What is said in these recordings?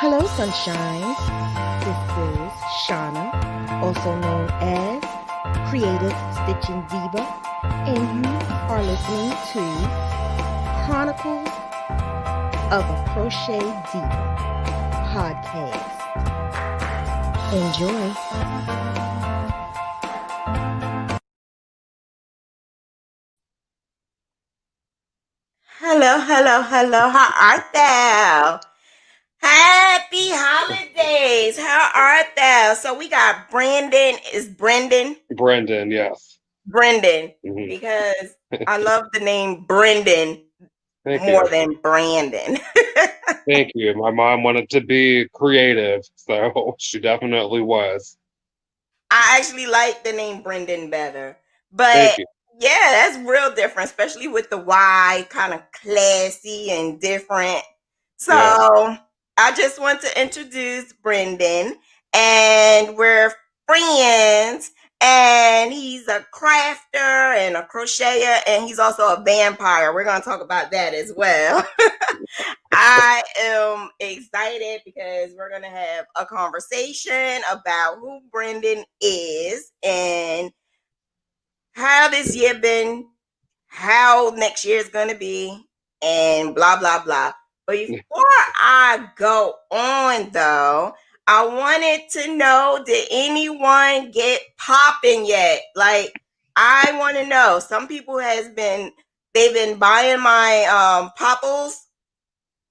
Hello, sunshine. This is Shauna, also known as Creative Stitching Diva, and you are listening to Chronicles of a Crochet Diva podcast. Enjoy. Hello, hello, hello. How art thou? Happy holidays. How art thou? So we got Brynden. Is Brynden? Brynden, yes. Brynden. Mhm. Because I love the name Brynden Thank more you. than Brandon. Thank you. My mom wanted to be creative, so she definitely was. I actually like the name Brynden better. Thank But you. yeah, that's real different, especially with the Y, kind of classy and different. So Yeah. I just want to introduce Brynden, and we're friends. And he's a crafter and a crocheter, and he's also a vampire. We're going to talk about that as well. I am excited because we're going to have a conversation about who Brynden is and how this year been, how next year is going to be, and blah, blah, blah. But before I go on, though, I wanted to know, did anyone get popping yet? Like, I want to know. Some people they've been buying my Popples.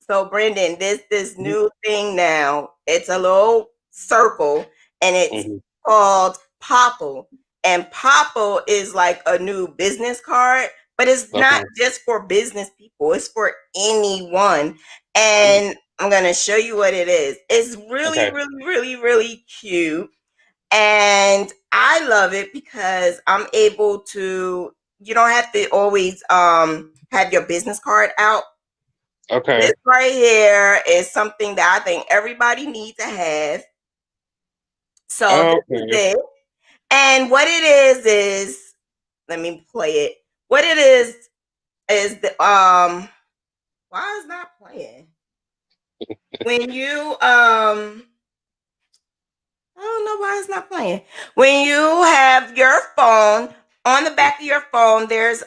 So Brynden, this new thing now, it's a little circle and it's Mhm. called Popl. And Popl is like a new business card, but it's not Okay. just for business people, it's for anyone. And I'm gonna show you what it is. It's really, Okay. really, really, really cute. And I love it because I'm able to, you don't have to always have your business card out. This Okay. right here is something that I think everybody needs to have. So this is Okay. it. And what it is let me play it. What it is the why is not playing? When you I don't know why it's not playing. When you have your phone, on the back of your phone, there's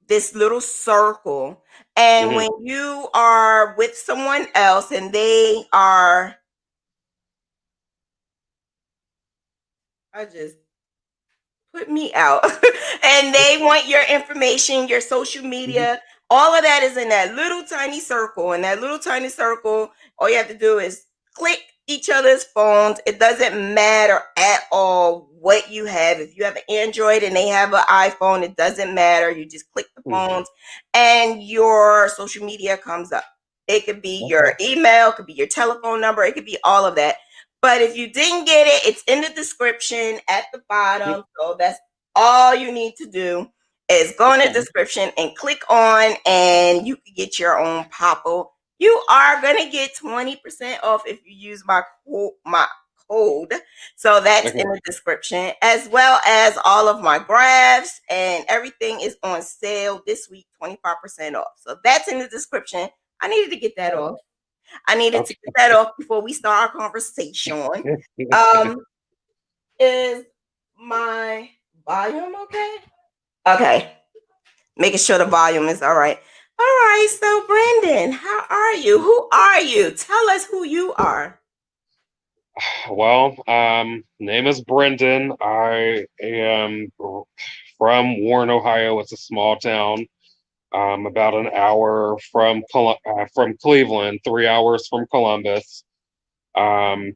this little circle. And Hmm. when you are with someone else and they are I just put me out and they want your information, your social media, all of that is in that little tiny circle. And that little tiny circle, all you have to do is click each other's phones. It doesn't matter at all what you have. If you have an Android and they have an iPhone, it doesn't matter. You just click the phones and your social media comes up. It could be your Okay. email, it could be your telephone number, it could be all of that. But if you didn't get it, it's in the description at the bottom. So that's all you need to do is go in the Okay. description and click on, and you can get your own Popl. You are gonna get 20% off if you use my code. So that's in Okay. the description, as well as all of my graphs and everything is on sale this week, 25% off. So that's in the description. I needed to get that off. I needed to get that off before we start our conversation. Um, is my volume okay? Okay. Making sure the volume is all right. All right. So, Brynden, how are you? Who are you? Tell us who you are. Well, name is Brynden. I am from Warren, Ohio. It's a small town. About an hour from Cleveland, 3 hours from Columbus. Um,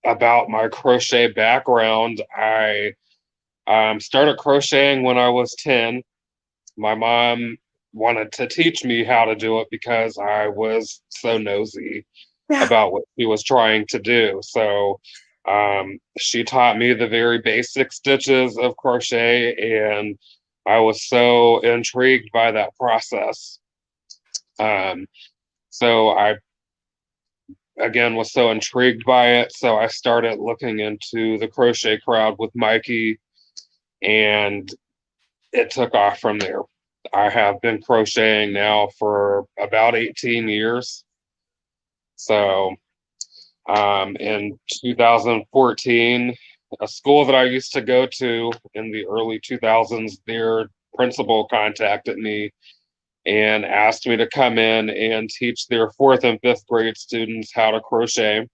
about my crochet background, I started crocheting when I was 10. My mom wanted to teach me how to do it because I was so nosy about what she was trying to do. So she taught me the very basic stitches of crochet, and I was so intrigued by that process. Um, so I again was so intrigued by it. So I started looking into the crochet crowd with Mikey, and it took off from there. I have been crocheting now for about 18 years. So in 2014, a school that I used to go to in the early 2000s, their principal contacted me and asked me to come in and teach their fourth and fifth grade students how to crochet.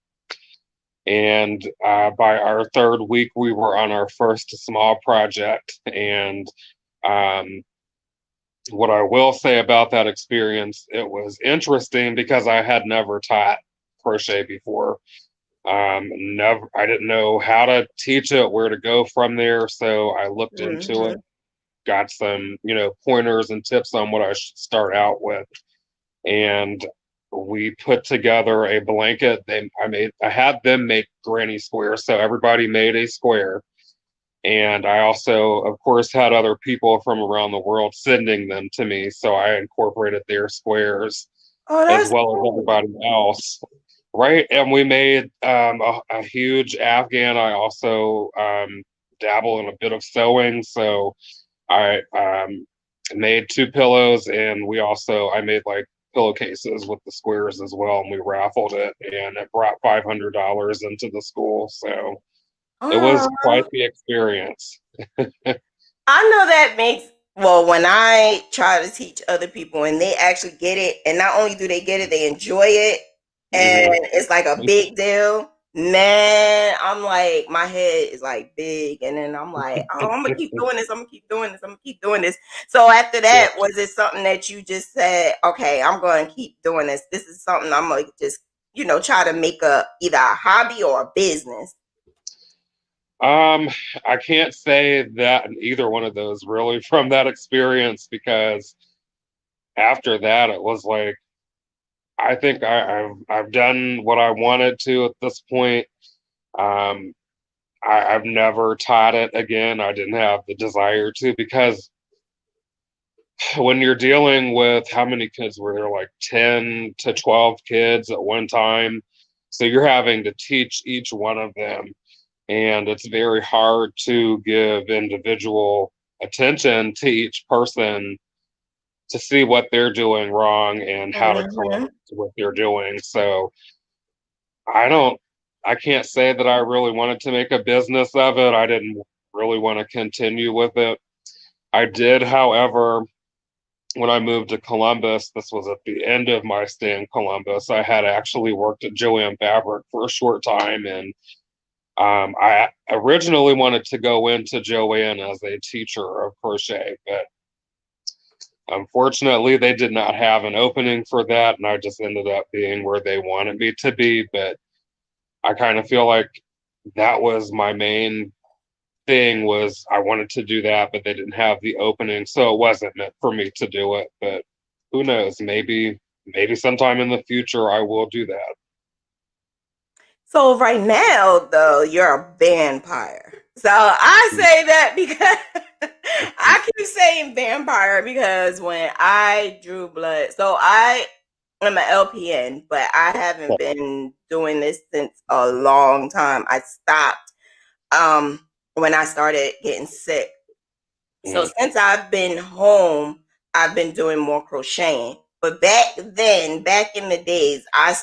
And by our third week, we were on our first small project. And um, what I will say about that experience, it was interesting because I had never taught crochet before. Never, I didn't know how to teach it, where to go from there. So I looked into it, Mm-hmm. got some, pointers and tips on what I should start out with. And we put together a blanket. I had them make granny squares. So everybody made a square. And I also, of course, had other people from around the world sending them to me. So I incorporated their squares Oh, as that's well as cool. everybody else. Right. And we made a huge Afghan. I also dabble in a bit of sewing. So I made two pillows, and I made like pillowcases with the squares as well. And we raffled it, and it brought $500 into the school. So it was quite Oh, the experience. I know that makes well when I try to teach other people and they actually get it, and not only do they get it, they enjoy it, and Hmm. it's like a big deal. Man, I'm like my head is like big, and then I'm like, oh, I'm gonna keep doing this. I'm gonna keep doing this. I'm gonna keep doing this. So after Yeah. that, was it something that you just said, okay, I'm going to keep doing this. This is something I'm gonna just try to make a either a hobby or a business. Um, I can't say that in either one of those really from that experience, because after that it was like I think I've done what I wanted to at this point. Um, I've never taught it again. I didn't have the desire to, because when you're dealing with how many kids were there, like 10 to 12 kids at one time. So you're having to teach each one of them. And it's very hard to give individual attention to each person to see what they're doing wrong and how to correct Mm-hmm. what they're doing. So I don't, I can't say that I really wanted to make a business of it. I didn't really want to continue with it. I did, however, when I moved to Columbus, this was at the end of my stay in Columbus. I had actually worked at Joanne Fabric for a short time, and I originally wanted to go into Joanne as a teacher of crochet, but unfortunately, they did not have an opening for that, and I just ended up being where they wanted me to be. But I kind of feel like that was my main thing, was I wanted to do that, but they didn't have the opening, so it wasn't meant for me to do it. But who knows? Maybe sometime in the future I will do that. So right now, though, you're a vampire. So I say that because I keep saying vampire because when I drew blood, so I am an LPN, but I haven't been doing this since a long time. I stopped when I started getting sick. So Mm, since I've been home, I've been doing more crocheting. But back then, back in the days, I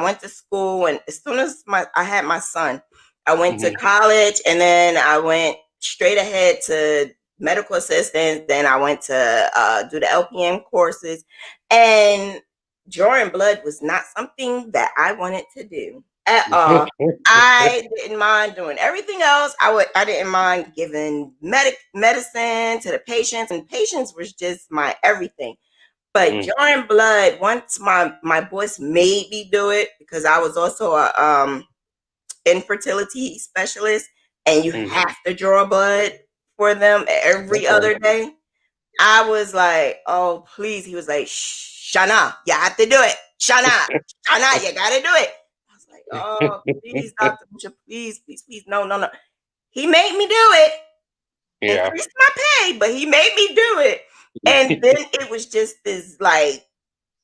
went to school, and as soon as I had my son, I went to mhm. college, and then I went straight ahead to medical assistant. Then I went to do the LPN courses, and drawing blood was not something that I wanted to do at all. I didn't mind doing everything else. I didn't mind giving medicine to the patients, and patients was just my everything. But Mm, drawing blood, once my boss made me do it because I was also a infertility specialist, and you mm. have to draw blood for them every Okay. other day. I was like, oh please. He was like, Shana, you have to do it. Shana, you gotta do it. I was like, oh please, Doctor Butcher, please, please, please, no, no, no. He made me do it, Yeah. increased my pay, but he made me do it. And then it was just this like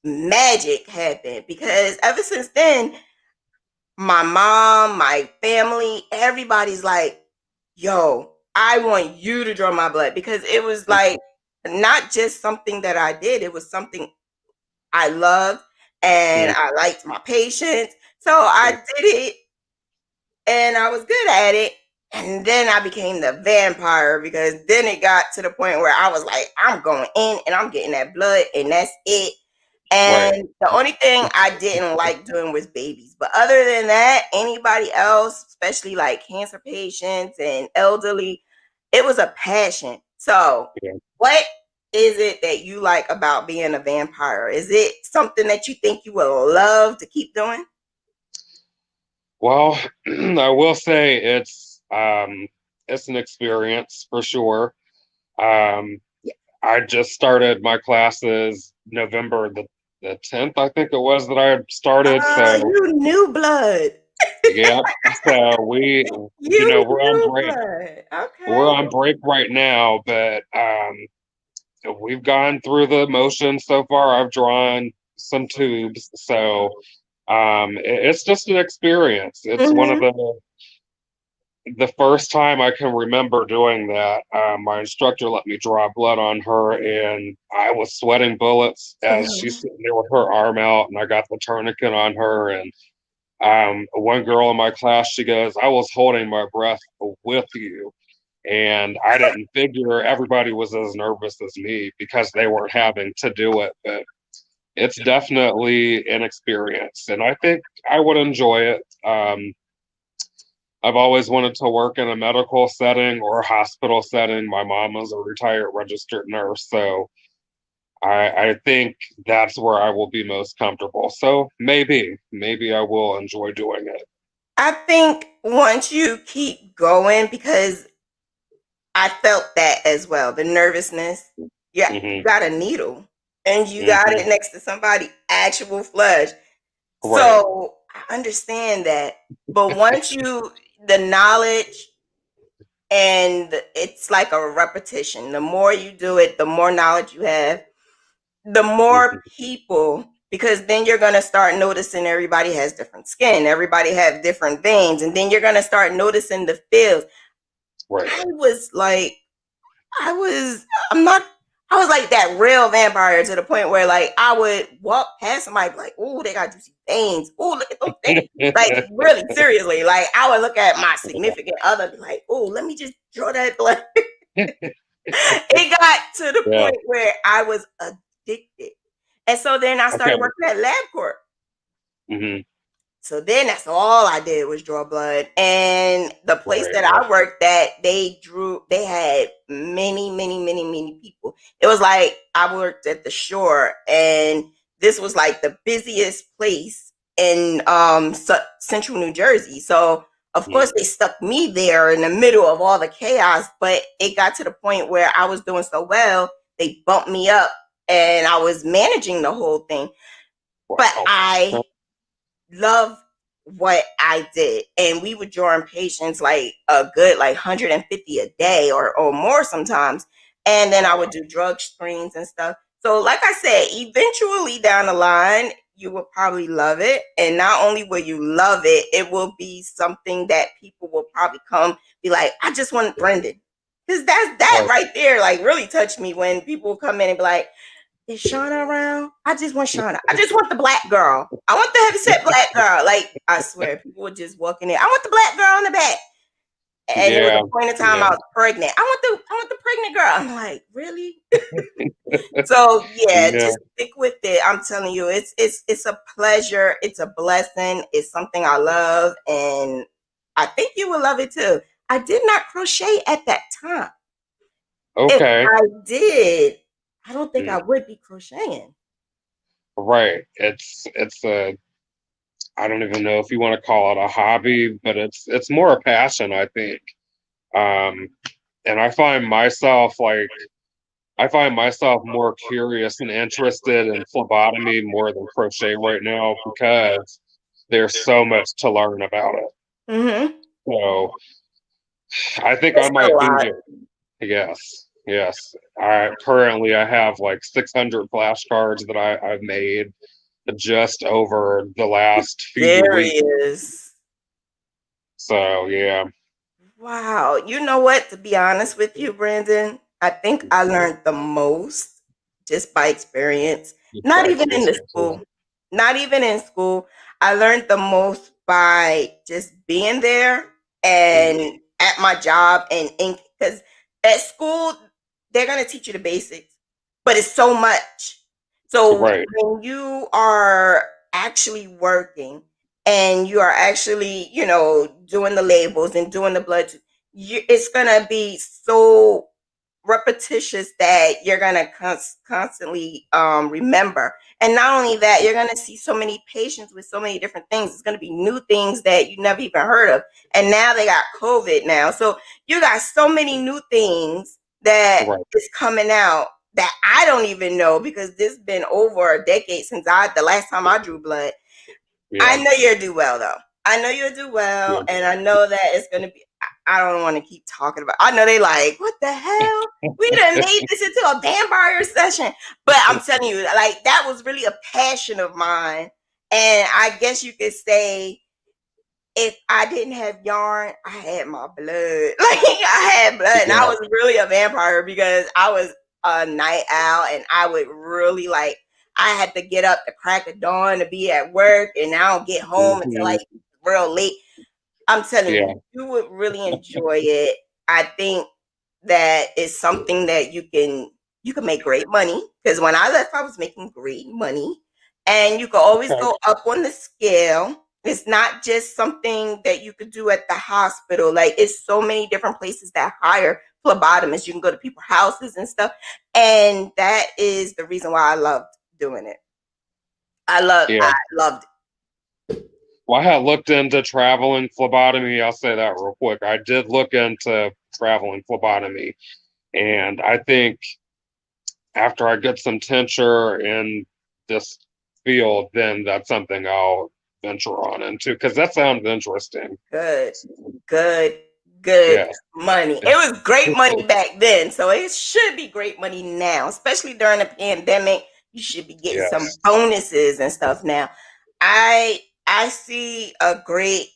magic happened because ever since then, my mom, my family, everybody's like, yo, I want you to draw my blood because it was like not just something that I did, it was something I loved. and Mm. I liked my patience. So I did it and I was good at it. And then I became the vampire because then it got to the point where I was like, I'm going in and I'm getting that blood and that's it. Right. And the only thing I didn't like doing was babies. But other than that, anybody else, especially like cancer patients and elderly, it was a passion. So, Yeah. what is it that you like about being a vampire? Is it something that you think you will love to keep doing? Well, I will say it's an experience for sure. Um, I just started my classes November the 10th, I think it was that I had started. So You new blood. yeah, so we, you know, You new blood. we're Okay. on break right now, but we've gone through the motions so far. I've drawn some tubes, so it's just an experience. It's one of Mm-hmm. the first time I can remember doing that. My instructor let me draw blood on her, and I was sweating bullets as she's Mm-hmm. sitting there with her arm out, and I got the tourniquet on her. And one girl in my class, she goes, "I was holding my breath with you." And I didn't figure everybody was as nervous as me because they weren't having to do it. But it's definitely an experience, and I think I would enjoy it. I've always wanted to work in a medical setting or a hospital setting. My mom was a retired registered nurse, so I think that's where I will be most comfortable. So maybe I will enjoy doing it. I think once you keep going, because I felt that as well, the nervousness. Yeah, you Hmm. got a needle and you got Hmm. it next to somebody actual flesh. Right. So I understand that. But once you the knowledge and it's like a repetition. The more you do it, the more knowledge you have, the more Hmm. people, because then you're going to start noticing everybody has different skin, everybody have different veins, and then you're going to start noticing the feels. Right. I was like, I was, I'm not, I was like that real vampire to the point where like I would walk past somebody like, oh, they got juicy veins. Oh, look at those veins. Like really, seriously. Like I would look at my significant other, be like, oh, let me just draw that blood. It got to the Yeah. point where I was addicted. And so then I started Okay. working at LabCorp. Hmm. So then that's all I did was draw blood. And the place Right. that I worked at, they had many people. It was like I worked at the shore, and this was like the busiest place in central New Jersey. So of course Mm. they stuck me there in the middle of all the chaos, but it got to the point where I was doing so well, they bumped me up and I was managing the whole thing. But Wow. I love what I did. And we would draw in patients like a good like 150 a day or more sometimes. And then I would do drug screens and stuff. So like I said, eventually down the line, you will probably love it. And not only will you love it, it will be something that people will probably come be like, I just want Brynden. Because that's that Right. right there, like really touched me when people come in and be like, is Shauna around? I just want Shauna. I just want the black girl. I want the heavyset black girl. Like I swear, people would just walk in there. I want the black girl in the back. And it was Yeah. a point in time Yeah. I was pregnant. I want the pregnant girl. I'm like, really? So yeah, Yeah. just stick with it. I'm telling you, it's a pleasure. It's a blessing. It's something I love, and I think you will love it too. I did not crochet at that time. If Okay. I did, I don't think I Mm. would be crocheting. Right. It's a I don't even know if you want to call it a hobby, but it's more a passion, I think. Um, and I find myself more curious and interested in phlebotomy more than crochet right now because there's so much to learn about it. Mm-hmm. So I think I It's a might be lot. there. Yes, yes. I have like 600 flashcards that I've made just over the last few There he weeks. is. So yeah. Wow. You know what? To be honest with you, Brynden, I think I learned the most just by experience. Just Not by even in the experiences. school. not even in school. I learned the most by just being there Mhm. and at my job and because at school they're gonna teach you the basics, but it's so much. So Right. when you are actually working and you are actually, doing the labels and doing the blood, it's gonna be so repetitious that you're gonna constantly remember. And not only that, you're gonna see so many patients with so many different things. It's gonna be new things that you never even heard of. And now they got COVID now, so you got so many new things that Right. is coming out that I don't even know because this has been over a decade since the last time I drew blood. I Yeah. know you'll do well though. I know you'll do well, Yeah. and I know that it's gonna be. I don't want to keep talking about. I know they like, what the hell? We done made this into a vampire session, but I'm telling you, like that was really a passion of mine, and I guess you could say if I didn't have yarn, I had my blood. Like I had blood, and I Yeah. was really a vampire because I was a night owl, and I would really like. I had to get up the crack of dawn to be at work, and I don't get home until Mhm. like real late. I'm telling Yeah. you, you would really enjoy it. I think that is something that you can make great money because when I left, I was making great money, and you can always Okay. go up on the scale. It's not just something that you could do at the hospital. Like it's so many different places that hire phlebotomists. You can go to people's houses and stuff, and that is the reason why I loved doing it. Yeah. I loved Well, I had looked into traveling phlebotomy. I'll say that real quick. I did look into traveling phlebotomy, and I think after I get some tincture in this field, then that's something I'll venture on into because that sounds interesting. good, good, good Yes. money. It was great money back then, so it should be great money now, especially during the pandemic. You should be getting some Yes. bonuses and stuff now. I see a great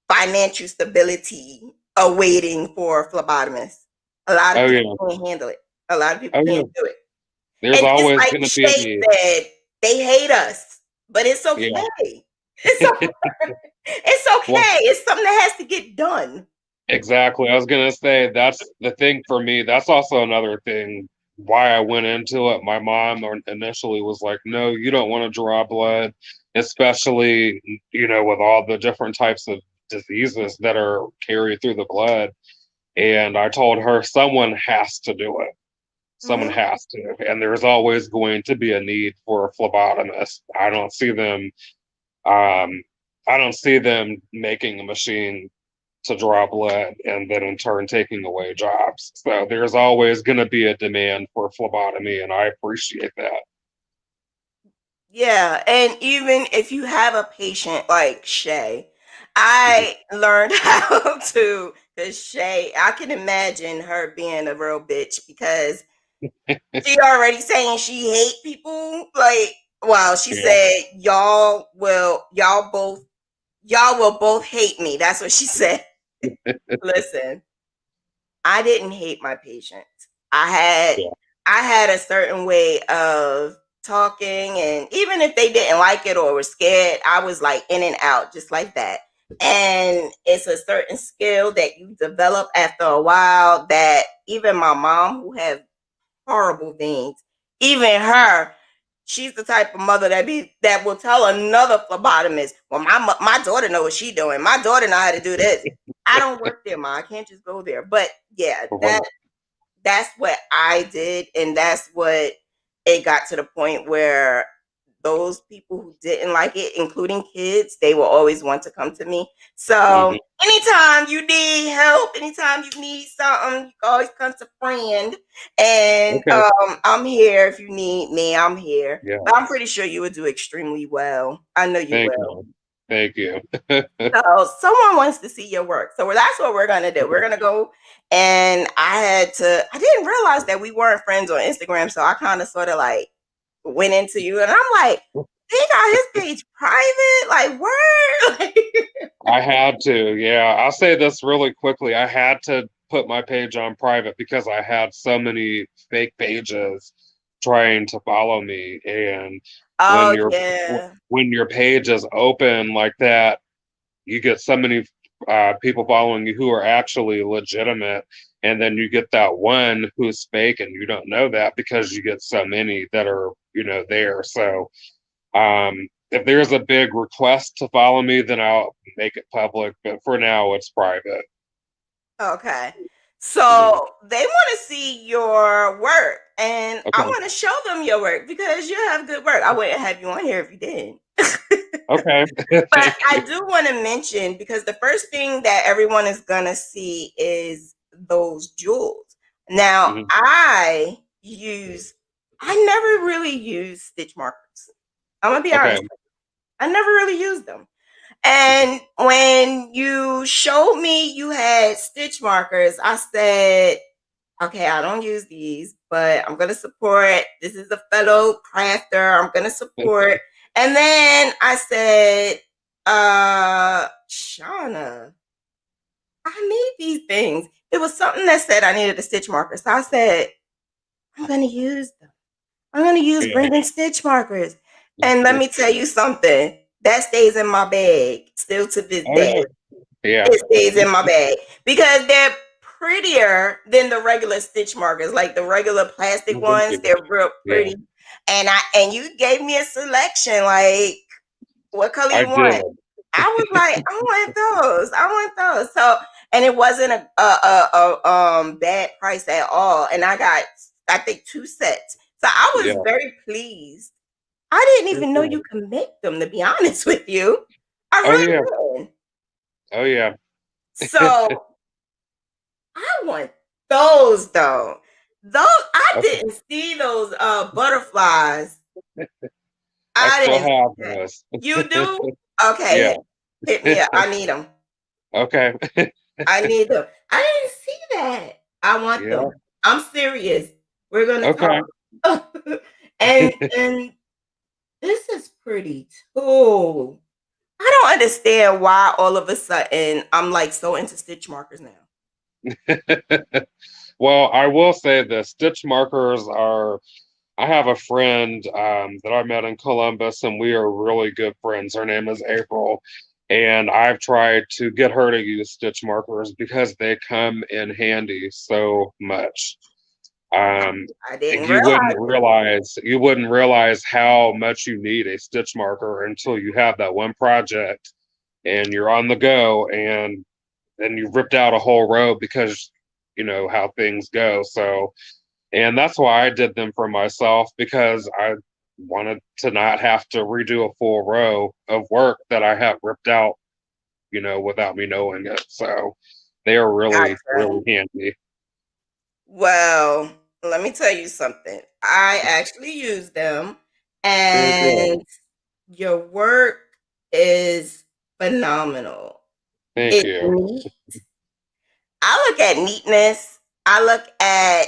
financial stability awaiting for phlebotomists. A lot of Oh people yeah. can't handle it. A lot of people Oh yeah. can't do it. There's And just always like going to be a Shay need. said, they hate us, but it's Yeah. okay. It's it's Well, okay. It's something that has to get done. exactly. I was going to say that's the thing for me. That's also another thing why I went into it. My mom initially was like, "No, you don't want to draw blood, especially, with all the different types of diseases that are carried through the blood." And I told her someone has to do it. Someone Hmm. has to. And there's always going to be a need for a phlebotomist. Um, I don't see them making a machine to draw blood and then in turn taking away jobs. So there's always going to be a demand for phlebotomy, and I appreciate that. Yeah, and even if you have a patient like Shay, Mhm. I learned how to. Because Shay, I can imagine her being a real bitch because she already saying she hate people. Like, well, she Yeah. said y'all will both hate me. That's what she said. Listen, I didn't hate my patients. I had Yeah. I had a certain way of talking, and even if they didn't like it or were scared, I was like in and out just like that. And it's a certain skill that you develop after a while that even my mom who have horrible things, even her, she's the type of mother that will tell another phlebotomist, well, my daughter know what she doing. My daughter know how to do this. I don't work there, ma. I can't just go there. But yeah, Right. that's what I did, and that's what it got to the point where those people who didn't like it, including kids, they will always want to come to me. So Hmm. anytime you need help, anytime you need something, you can always come to friend. And Okay. I'm here if you need me. I'm here. But I'm Yes. pretty sure you would do extremely well. I know you Thank will. you. Thank you. So someone wants to see your work. So that's what we're gonna do. We're gonna go, and I didn't realize that we weren't friends on Instagram, so I kind of sort of like went into you, and I'm like, he got his page private, like word. Like, I had to. Yeah. I'll say this really quickly. I had to put my page on private because I had so many fake pages trying to follow me. And when Oh your yeah. when your page is open like that, you get so many people following you who are actually legitimate, and then you get that one who's fake, and you don't know that because you get so many that are there. So if there's a big request to follow me, then I'll make it public. But for now, it's private. Okay. Hmm. So they want to see your work, and I Okay. want to show them your work because you have good work. I wouldn't have you on here if you didn't. Okay. But Thank I you. do want to mention because the first thing that everyone is gonna see is those jewels. Now, Hmm. I never really use stitch markers. I'm gonna be Okay. honest. I never really used them. And when you showed me you had stitch markers, I said, okay, I don't use these, but I'm gonna support. This is a fellow crafter. I'm gonna support. And then I said, Shauna, I need these things. It was something that said I needed a stitch marker. So I said, I'm gonna use them. I'm gonna use Yeah. Brynden stitch markers. And let me tell you something. That stays in my bag still to this Oh day. yeah. Yeah. It stays in my bag because they're prettier than the regular stitch markers, like the regular plastic Well, thank ones. you. They're real Yeah. pretty. And you gave me a selection, like what color I you did. want. I was like, I want those. I want those. So, and it wasn't a bad price at all. And I got, I think, two sets. So I was Yeah. very pleased. I didn't Very even know cool. you could make them, to be honest with you. I Oh yeah. really didn't. Oh yeah. So I want those though. Those I Okay. didn't see those butterflies. I I still didn't see have that. this. You do? Okay, Yeah. hit me up. I need them. Okay. I need them. I didn't see that. I want Yeah. them. I'm serious. We're gonna Okay. talk. And this is pretty too. I don't understand why all of a sudden I'm like so into stitch markers now. Well, I will say the stitch markers are. I have a friend that I met in Columbus, and we are really good friends. Her name is April, and I've tried to get her to use stitch markers because they come in handy so much. Um, I didn't you realize wouldn't it. realize how much you need a stitch marker until you have that one project and you're on the go, and then you ripped out a whole row because you know how things go. So, and that's why I did them for myself because I wanted to not have to redo a full row of work that I have ripped out, without me knowing it. So they are really, Gotcha. really handy. Well, let me tell you something. I actually use them, Very good. and your work is phenomenal. Thank It's you. neat. I look at neatness. I look at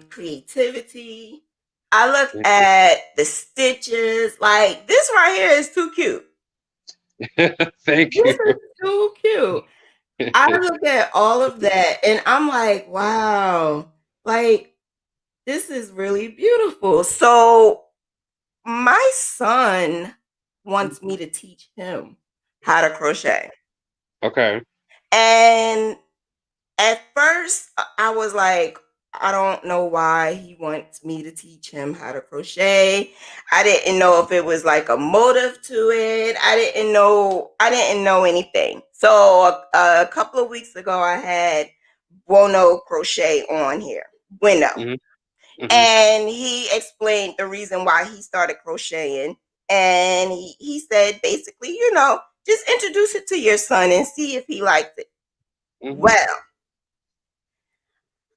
creativity. I look Thank at the stitches. Like this right here is too cute. you. Thank This you. is too cute. I look at all of that and I'm like, wow, like this is really beautiful. So my son wants me to teach him how to crochet. Okay. And at first, I was like, I don't know why he wants me to teach him how to crochet. I didn't know if it was like a motive to it. I didn't know anything. So a couple of weeks ago, I had Bono Crochet on here. Bueno. Hmm. Hmm. And he explained the reason why he started crocheting. And he said basically, just introduce it to your son and see if he likes it. Hmm. Well,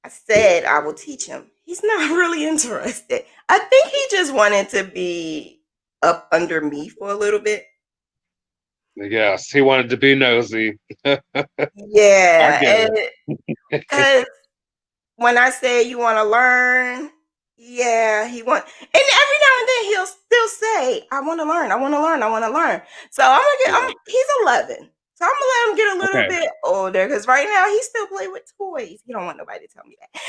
I said I will teach him. He's not really interested. I think he just wanted to be up under me for a little bit. Yes, he wanted to be nosy. I Yeah, get and it. because when I say you want to learn, yeah, he want, and every now and then he'll still say, "I want to learn. I want to learn. I want to learn." So I'm gonna get. Yeah. He's 11, so I'm gonna let him get a little Okay. bit older because right now he still play with toys. He don't want nobody to tell me that.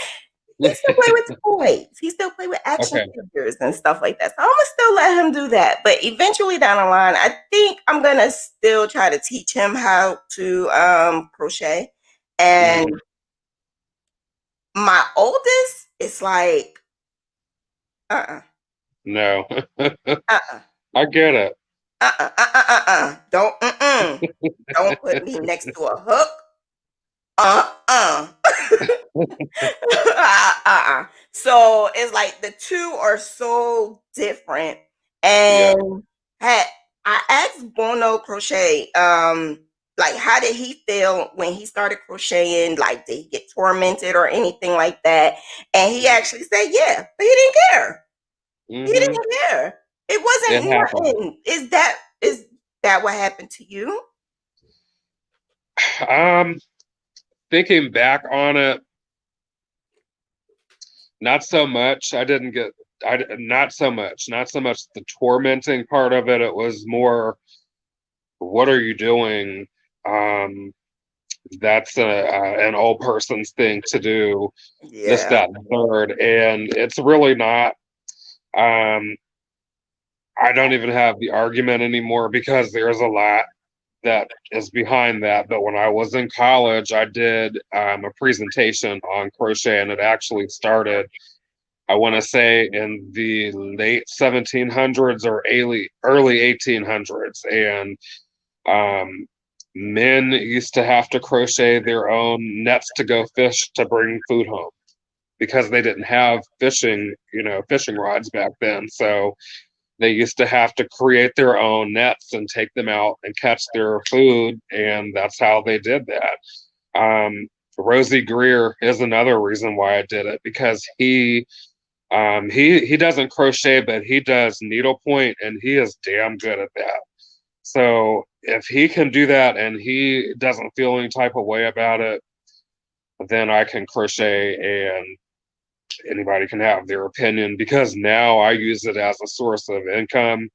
he still play with toys. He still play with action Okay. figures and stuff like that. So I'm gonna still let him do that. But eventually down the line, I think I'm gonna still try to teach him how to crochet. And Hmm. my oldest is like, uh-uh, No, uh-uh, I get it. don't put me next to a hook. Uh-uh. So it's like the two are so different. Yeah. And had I asked Bono Crochet, like how did he feel when he started crocheting? Like, did he get tormented or anything like that? And he actually said, yeah, but he didn't care. He Mm-hmm. didn't care. It It wasn't happened. nothing. Is that what happened to you? Um, Thinking back on it, not so much. I didn't get. Not so much. Not so much the tormenting part of it. It was more, what are you doing? Um, that's an old person's thing to do. This, Yeah. that, and the third, and it's really not. Um, I don't even have the argument anymore because there's a lot that is behind that. But when I was in college, I did a presentation on crochet, and it actually started, I want to say, in the late 1700s or early 1800s. And um, men used to have to crochet their own nets to go fish to bring food home because they didn't have fishing rods back then. So they used to have to create their own nets and take them out and catch their food, and that's how they did that. Rosie Greer is another reason why I did it, because he doesn't crochet, but he does needlepoint, and he is damn good at that. So if he can do that and he doesn't feel any type of way about it, then I can crochet, and anybody can have their opinion, because now I use it as a source of income.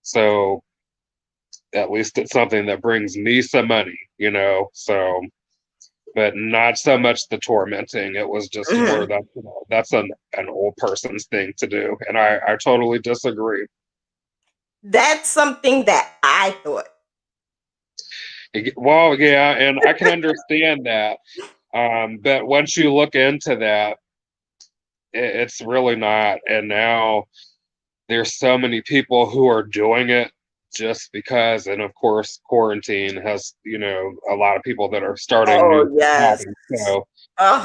So at least it's something that brings me some money. So, but not so much the tormenting. It was just more Mhm. that that's an old person's thing to do, and I totally disagree. That's something that I thought. Well, yeah, and I can understand that. But once you look into that, it's really not. And now there's so many people who are doing it just because, and of course quarantine has, a lot of people that are starting new Oh, yes. hobbies. So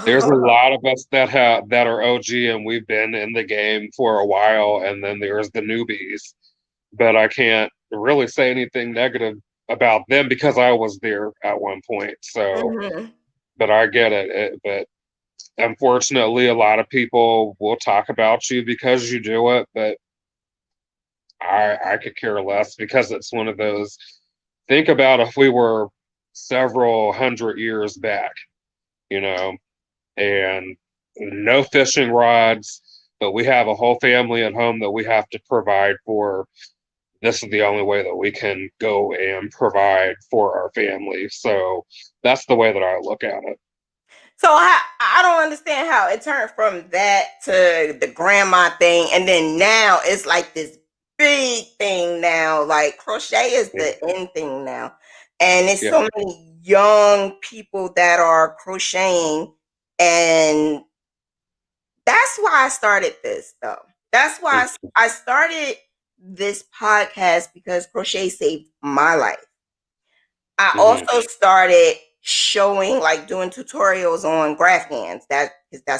there's a Oh. lot of us that are OG, and we've been in the game for a while, and then there's the newbies. But I can't really say anything negative about them because I was there at one point. So, Mhm. but I get but unfortunately, a lot of people will talk about you because you do it, but I could care less, because it's one of those. Think about if we were several hundred years back, you know, and no fishing rods, but we have a whole family at home that we have to provide for. This is the only way that we can go and provide for our family. So that's the way that I look at it. So I don't understand how it turned from that to the grandma thing, and then now it's like this big thing now. Like crochet is Yeah. the in thing now, and it's Yeah. so many young people that are crocheting, and that's why I started this though. That's why I started this podcast, because crochet saved my life. I Mm-hmm. also started showing, like doing tutorials on graph gands. That's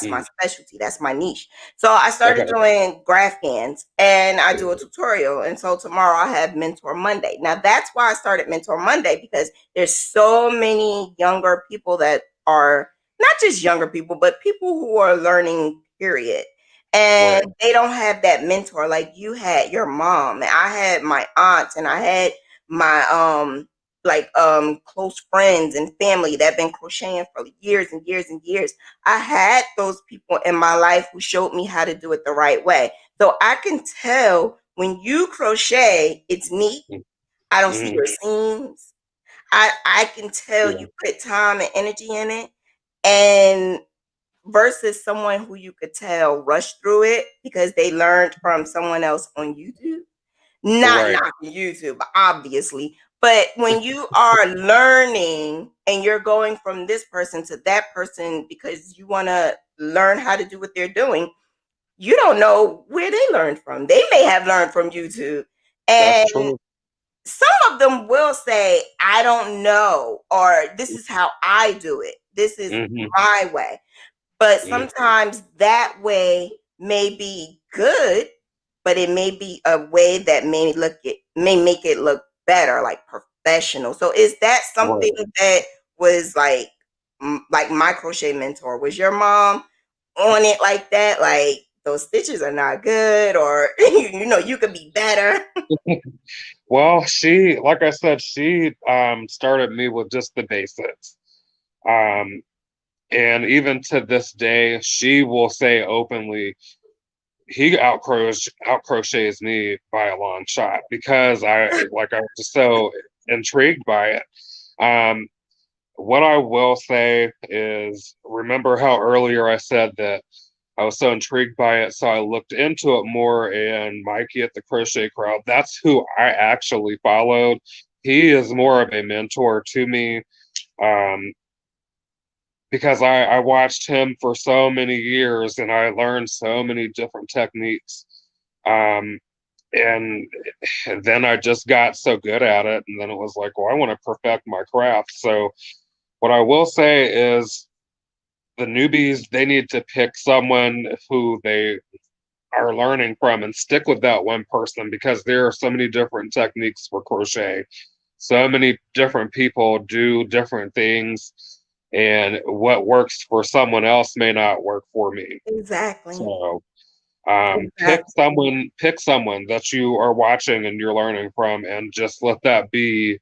my Hmm. specialty. That's my niche. So I started Okay. doing graph gands, and I do a tutorial. And so tomorrow I have Mentor Monday. Now that's why I started Mentor Monday, because there's so many younger people that are not just younger people, but people who are learning, period. And Right. they don't have that mentor like you had your mom. And I had my aunts, and I had my like close friends and family that have been crocheting for years and years and years. I had those people in my life who showed me how to do it the right way. So I can tell when you crochet, it's neat. I don't see Mm-hmm. your seams. I can tell Yeah. you put time and energy in it. And versus someone who you could tell rushed through it because they learned from someone else on YouTube. Not Right. knocking YouTube, obviously, but when you are learning and you're going from this person to that person because you want to learn how to do what they're doing, you don't know where they learned from. They may have learned from YouTube. That's And true. some of them will say, I don't know, or this is how I do it. This is Hmm. my way. But sometimes that way may be good, but it may be a way that may make it look better, like professional. So is that something Right. that was like my crochet mentor? Was your mom on it like that? Like those stitches are not good, or you could be better. Well, she, like I said, she started me with just the basics. Um, and even to this day, she will say openly, he out crochets me by a long shot because I was just so intrigued by it. Um, what I will say is, remember how earlier I said that I was so intrigued by it, so I looked into it more. And Mikey at the Crochet Crowd, that's who I actually followed. He is more of a mentor to me, um, because I watched him for so many years and I learned so many different techniques. Um, and then I just got so good at it, and then it was like, well, I want to perfect my craft. So what I will say is, the newbies, they need to pick someone who they are learning from and stick with that one person, because there are so many different techniques for crochet. So many different people do different things, and what works for someone else may not work for me. Exactly. So Exactly. pick someone that you are watching and you're learning from, and just let that be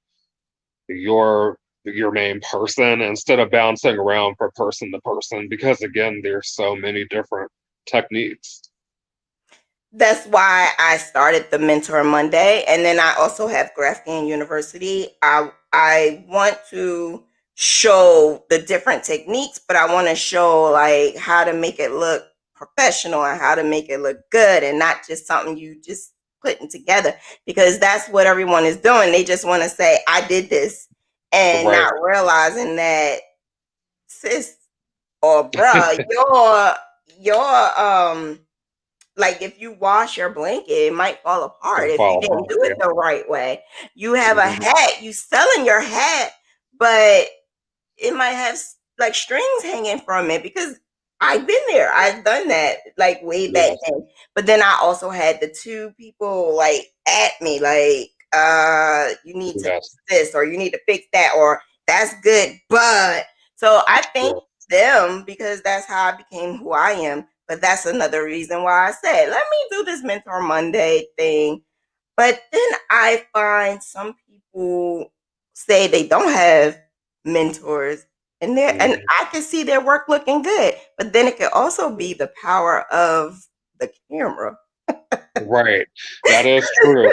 your main person instead of bouncing around from person to person, because again, there's so many different techniques. That's why I started the Mentor Monday, and then I also have Grafting University. I want to show the different techniques, but I want to show like how to make it look professional and how to make it look good, and not just something you just putting together, because that's what everyone is doing. They just want to say I did this, and Right. not realizing that, sis or bruh, your like if you wash your blanket, it might fall apart Gonna if you fall didn't apart. do Yeah. it the right way. You have a Mhm. hat, you selling your hat, but it might have like strings hanging from it, because I've been there. I've done that like way back Yes. then. But then I also had the two people like at me like you need to Yes. fix this, or you need to fix that, or that's good. But so I thank Yeah. them because that's how I became who I am. But that's another reason why I said, let me do this Mentor Monday thing. But then I find some people say they don't have mentors, and Mhm. I can see their work looking good. But then it could also be the power of the camera. Right. That is true.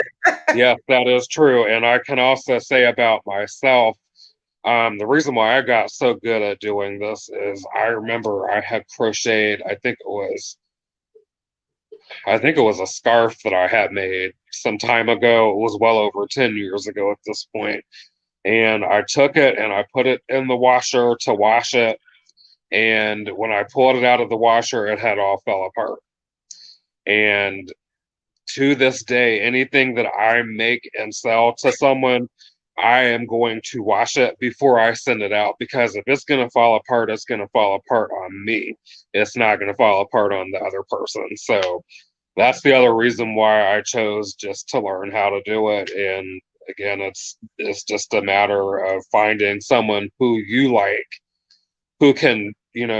Yes, that is true. And I can also say about myself, the reason why I got so good at doing this is, I remember I had crocheted, I think it was a scarf that I had made some time ago. It was well over 10 years ago at this point. And I took it and I put it in the washer to wash it. And when I pulled it out of the washer, it had all fell apart. And to this day, anything that I make and sell to someone, I am going to wash it before I send it out, because if it's going to fall apart, it's going to fall apart on me. It's not going to fall apart on the other person. So that's the other reason why I chose just to learn how to do it. And again, it's just a matter of finding someone who you like, who can,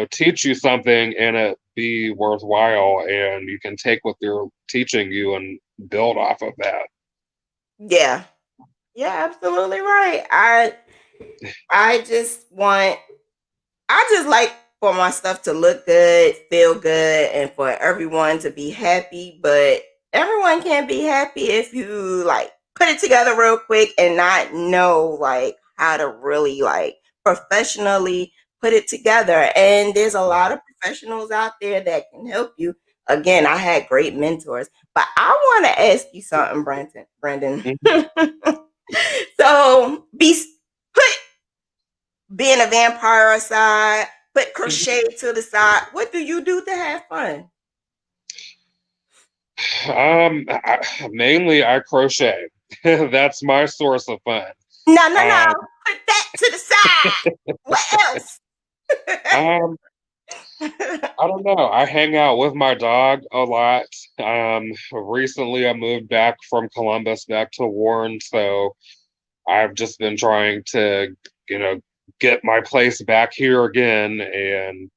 teach you something and it be worthwhile, and you can take what they're teaching you and build off of that. Yeah. Yeah, absolutely right. I just want I just like for my stuff to look good, feel good, and for everyone to be happy. But everyone can't be happy if you like put it together real quick and not know like how to really like professionally put it together. And there's a lot of professionals out there that can help you. Again, I had great mentors, but I want to ask you something, Brynden. Mhm. So, put being a vampire aside, put crochet to the side. What do you do to have fun? Mainly I crochet. That's my source of fun. No, no, no. Um, Put that to the side. What else? um, I don't know. I hang out with my dog a lot. Recently I moved back from Columbus back to Warren, so I've just been trying to, you know, get my place back here again. And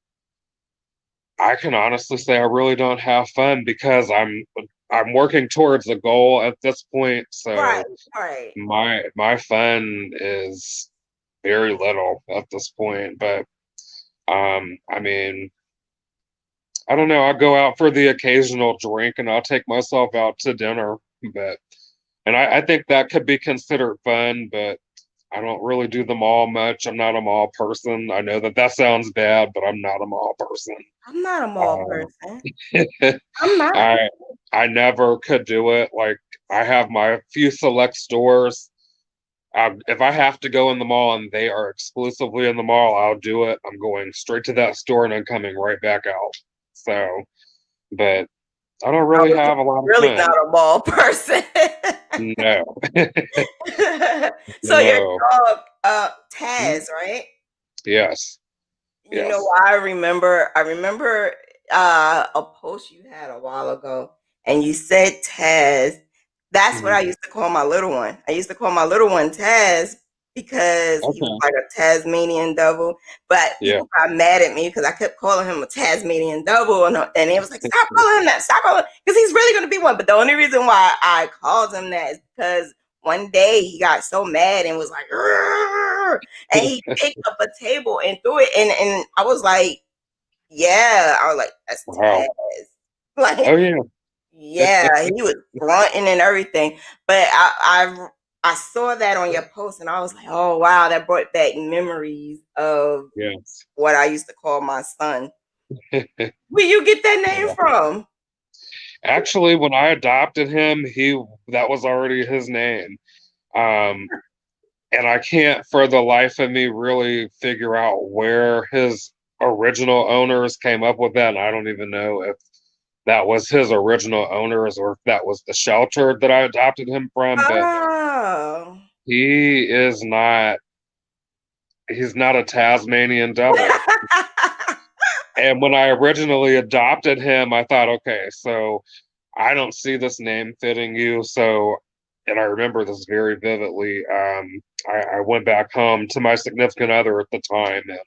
I can honestly say I really don't have fun because I'm working towards a goal at this point. Right, So right. my fun is very little at this point. But I mean, I don't know. I'll go out for the occasional drink and I'll take myself out to dinner. But and I think that could be considered fun, but I don't really do them all much. I'm not a mall person. I know that that sounds bad, but I'm not a mall person. I'm not a mall Um, person. I'm not. I I never could do it. Like I have my few select stores. If I have to go in the mall and they are exclusively in the mall, I'll do it. I'm going straight to that store and I'm coming right back out. So, but I don't I really was have a lot of really fun. not a mall person. No, So your no. dog, Mm, Taz, right? yes, You know, yes. I remember a post you had a while ago, and you said Taz. That's what Mhm. I used to call my little one. I used to call my little one Taz because he was Okay. like a Tasmanian devil. But Yeah. people got mad at me because I kept calling him a Tasmanian devil, and it was like, stop calling him that, stop calling, because he's really going to be one. But the only reason why I called him that is because one day he got so mad and was like, "Rrrr," and he picked up a table and threw it, and I was like, yeah, I was like, that's Taz. Wow. Oh Like, yeah. yeah, he was grunting and everything. But I saw that on your post and I was like, oh wow, that brought back memories of Yes. what I used to call my son. Where you get that name Yeah. from? Actually, when I adopted him, he that was already his name. Um, and I can't for the life of me really figure out where his original owners came up with that. And I don't even know if that was his original owners or if that was the shelter that I adopted him from. But Oh. he is not, he's not a Tasmanian devil. And when I originally adopted him, I thought, okay, so I don't see this name fitting you. So, and I remember this very vividly. I went back home to my significant other at the time and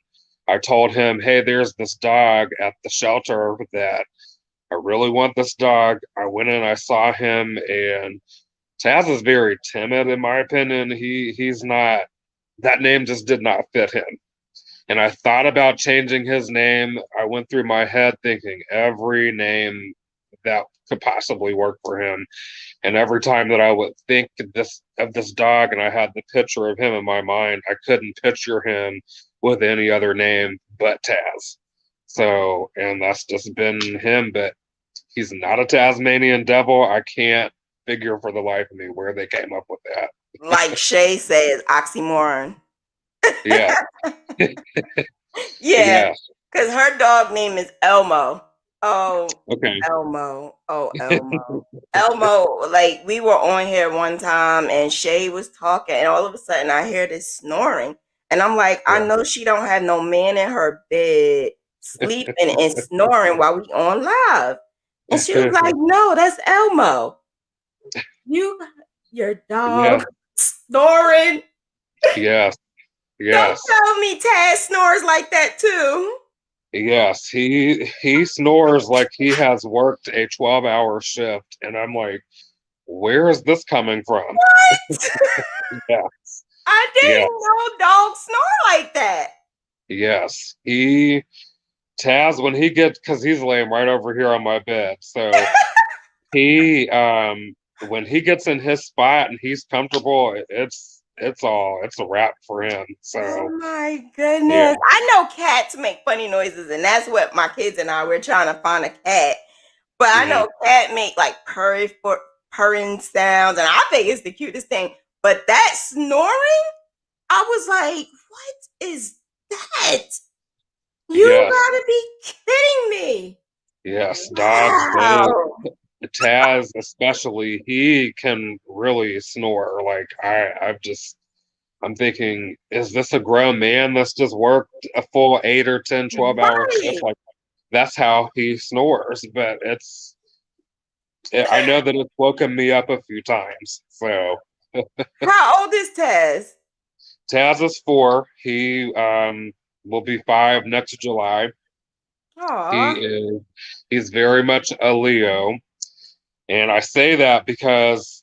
I told him, hey, there's this dog at the shelter that I really want this dog. I went in, I saw him, and Taz is very timid, in my opinion. He's not, that name just did not fit him. And I thought about changing his name. I went through my head thinking every name that could possibly work for him. And every time that I would think this dog and I had the picture of him in my mind, I couldn't picture him with any other name but Taz. So, and that's just been him, but he's not a Tasmanian devil. I can't figure for the life of me where they came up with that. Like Shay says, oxymoron. Yeah. Yeah, Yeah. because her dog name is Elmo. Oh, Okay. Elmo. Oh, Elmo. Elmo, like we were on here one time and Shay was talking, and all of a sudden I hear this snoring. And I'm like, I Yeah. know she don't have no man in her bed sleeping and snoring while we on live. And she was like, no, that's Elmo. You your Yeah. dog snoring. Yes. Don't Yes. tell me Taz snores like that too. Yes. He snores like he has worked a 12-hour shift. And I'm like, where is this coming from? What? Yeah. I Yeah. didn't know dogs snore like that. Yes. He Taz when he gets because he's laying right over here on my bed. So he when he gets in his spot and he's comfortable, it's a wrap for him. Oh So my yeah, goodness. I know cats make funny noises, and that's what my kids and I were trying to find a cat. But I mhm, know cat make like purring sounds, and I think it's the cutest thing. But that snoring, I was like, what is that? You yes, gotta be kidding me. yes, dogs they Wow. Taz especially, he can really snore. Like I'm thinking, is this a grown man that's just worked a full 8 or 10, 12 hour shift? Right. Like that's how he snores. But I know that it's woken me up a few times. So How old is Taz? Taz is 4. He will be 5 next July. He Aw. is he's very much a Leo. And I say that because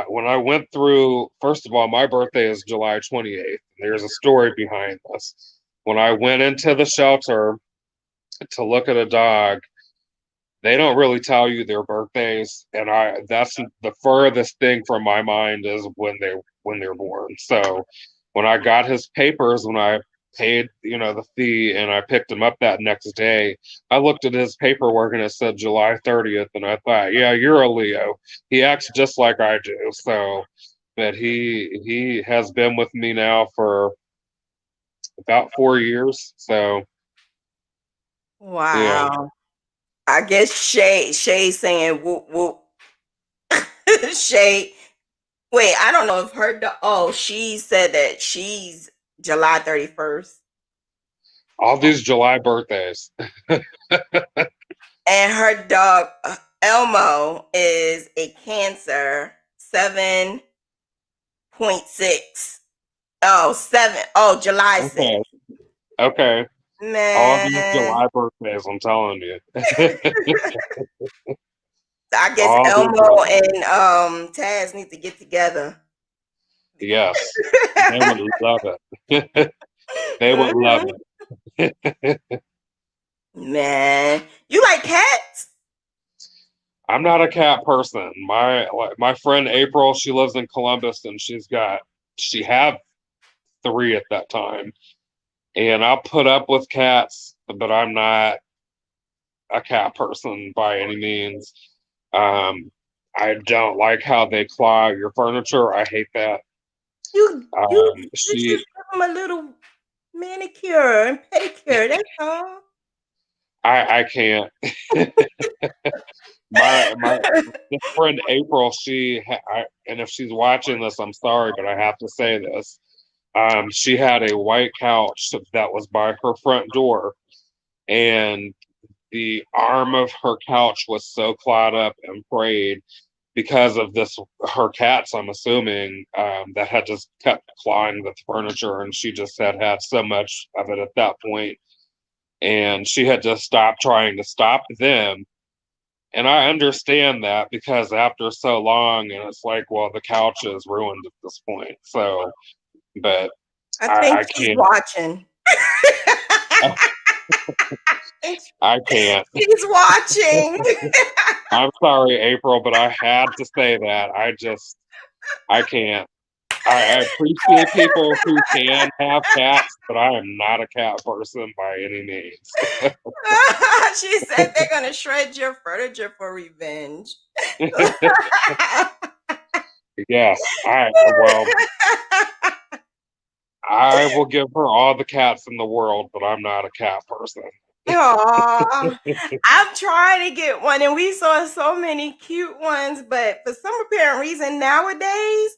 when I went through, first of all, my birthday is July 28th. There's a story behind this. When I went into the shelter to look at a dog, they don't really tell you their birthdays, and I that's the furthest thing from my mind is when they're born. So when I got his papers, when I paid the fee and I picked him up that next day, I looked at his paperwork and it said July 30th, and I thought, yeah, you're a Leo. He acts just like I do. So, but he has been with me now for about 4 years. So yeah. Wow. I guess Shay's saying whoop whoop. Shay. Wait, I don't know if oh, she said that she's July 31st. All these July birthdays. And her dog Elmo is a Cancer 7.6. Oh, 7. Oh, July 6th. Okay. Okay. All these Man. July birthdays, I'm telling you. I guess All these Elmo July. and Taz need to get together. Yes. They would love it. They would love Mhm. it. Man, you like cats? I'm not a cat person. My friend April, she lives in Columbus and she had 3 at that time. And I'll put up with cats, but I'm not a cat person by any means. Um, I don't like how they claw your furniture. I hate that. You She just give them a little manicure and pedicure. That's all. I can't. My this friend April, and if she's watching this, I'm sorry, but I have to say this. She had a white couch that was by her front door, and the arm of her couch was so clawed up and frayed because of this. Her cats, I'm assuming, that had just kept clawing the furniture, and she just had so much of it at that point, and she had just stopped trying to stop them. And I understand that because after so long, and it's like, well, the couch is ruined at this point. So, but I think I she's can't. watching. I can't. She's watching. I'm sorry, April, but I had to say that. I can't. I appreciate people who can have cats, but I am not a cat person by any means. She said they're gonna shred your furniture for revenge. Yes, I will give her all the cats in the world, but I'm not a cat person. Aw, I'm trying to get one, and we saw so many cute ones, but for some apparent reason nowadays,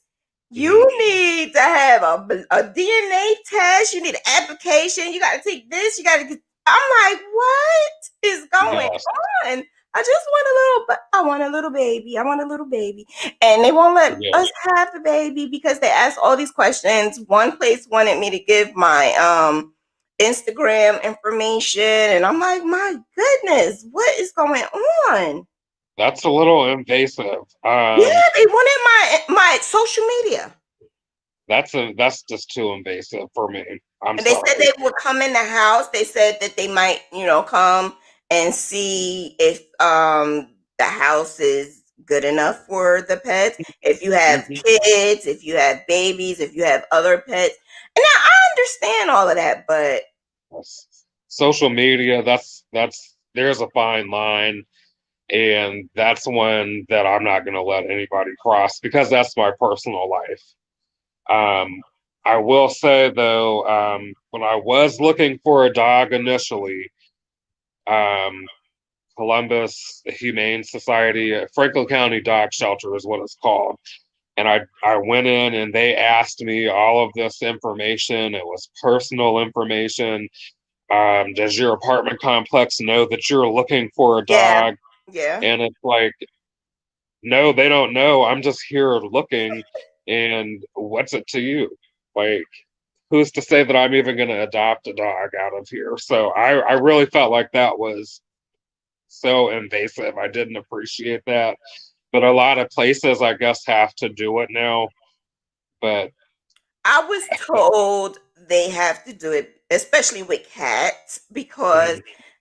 you Mhm. need to have a DNA test. You need an application. You got to take this. You got to. I'm like, what is going Yes, on? I just want a little, but I want a little baby. I want a little baby, and they won't let yeah. us have the baby because they ask all these questions. One place wanted me to give my Instagram information, and I'm like, my goodness, what is going on? That's a little invasive. Yeah, they wanted my social media. That's just too invasive for me. I'm And they said sorry. they would come in the house. They said that they might, come and see if the house is good enough for the pets. If you have Mhm. kids, if you have babies, if you have other pets. And now I understand all of that, but Yes. Social media, that's there's a fine line, and that's one that I'm not going to let anybody cross because that's my personal life. Um, I will say though, when I was looking for a dog initially, um, Columbus Humane Society, Franklin County Dog Shelter is what it's called. And I went in and they asked me all of this information. It was personal information. Does your apartment complex know that you're looking for a yeah, dog? yeah. And it's like, no, they don't know. I'm just here looking. And what's it to you? Like, who's to say that I'm even going to adopt a dog out of here? So I really felt like that was so invasive. I didn't appreciate that. But a lot of places, I guess, have to do it now. But I was told they have to do it, especially with cats, because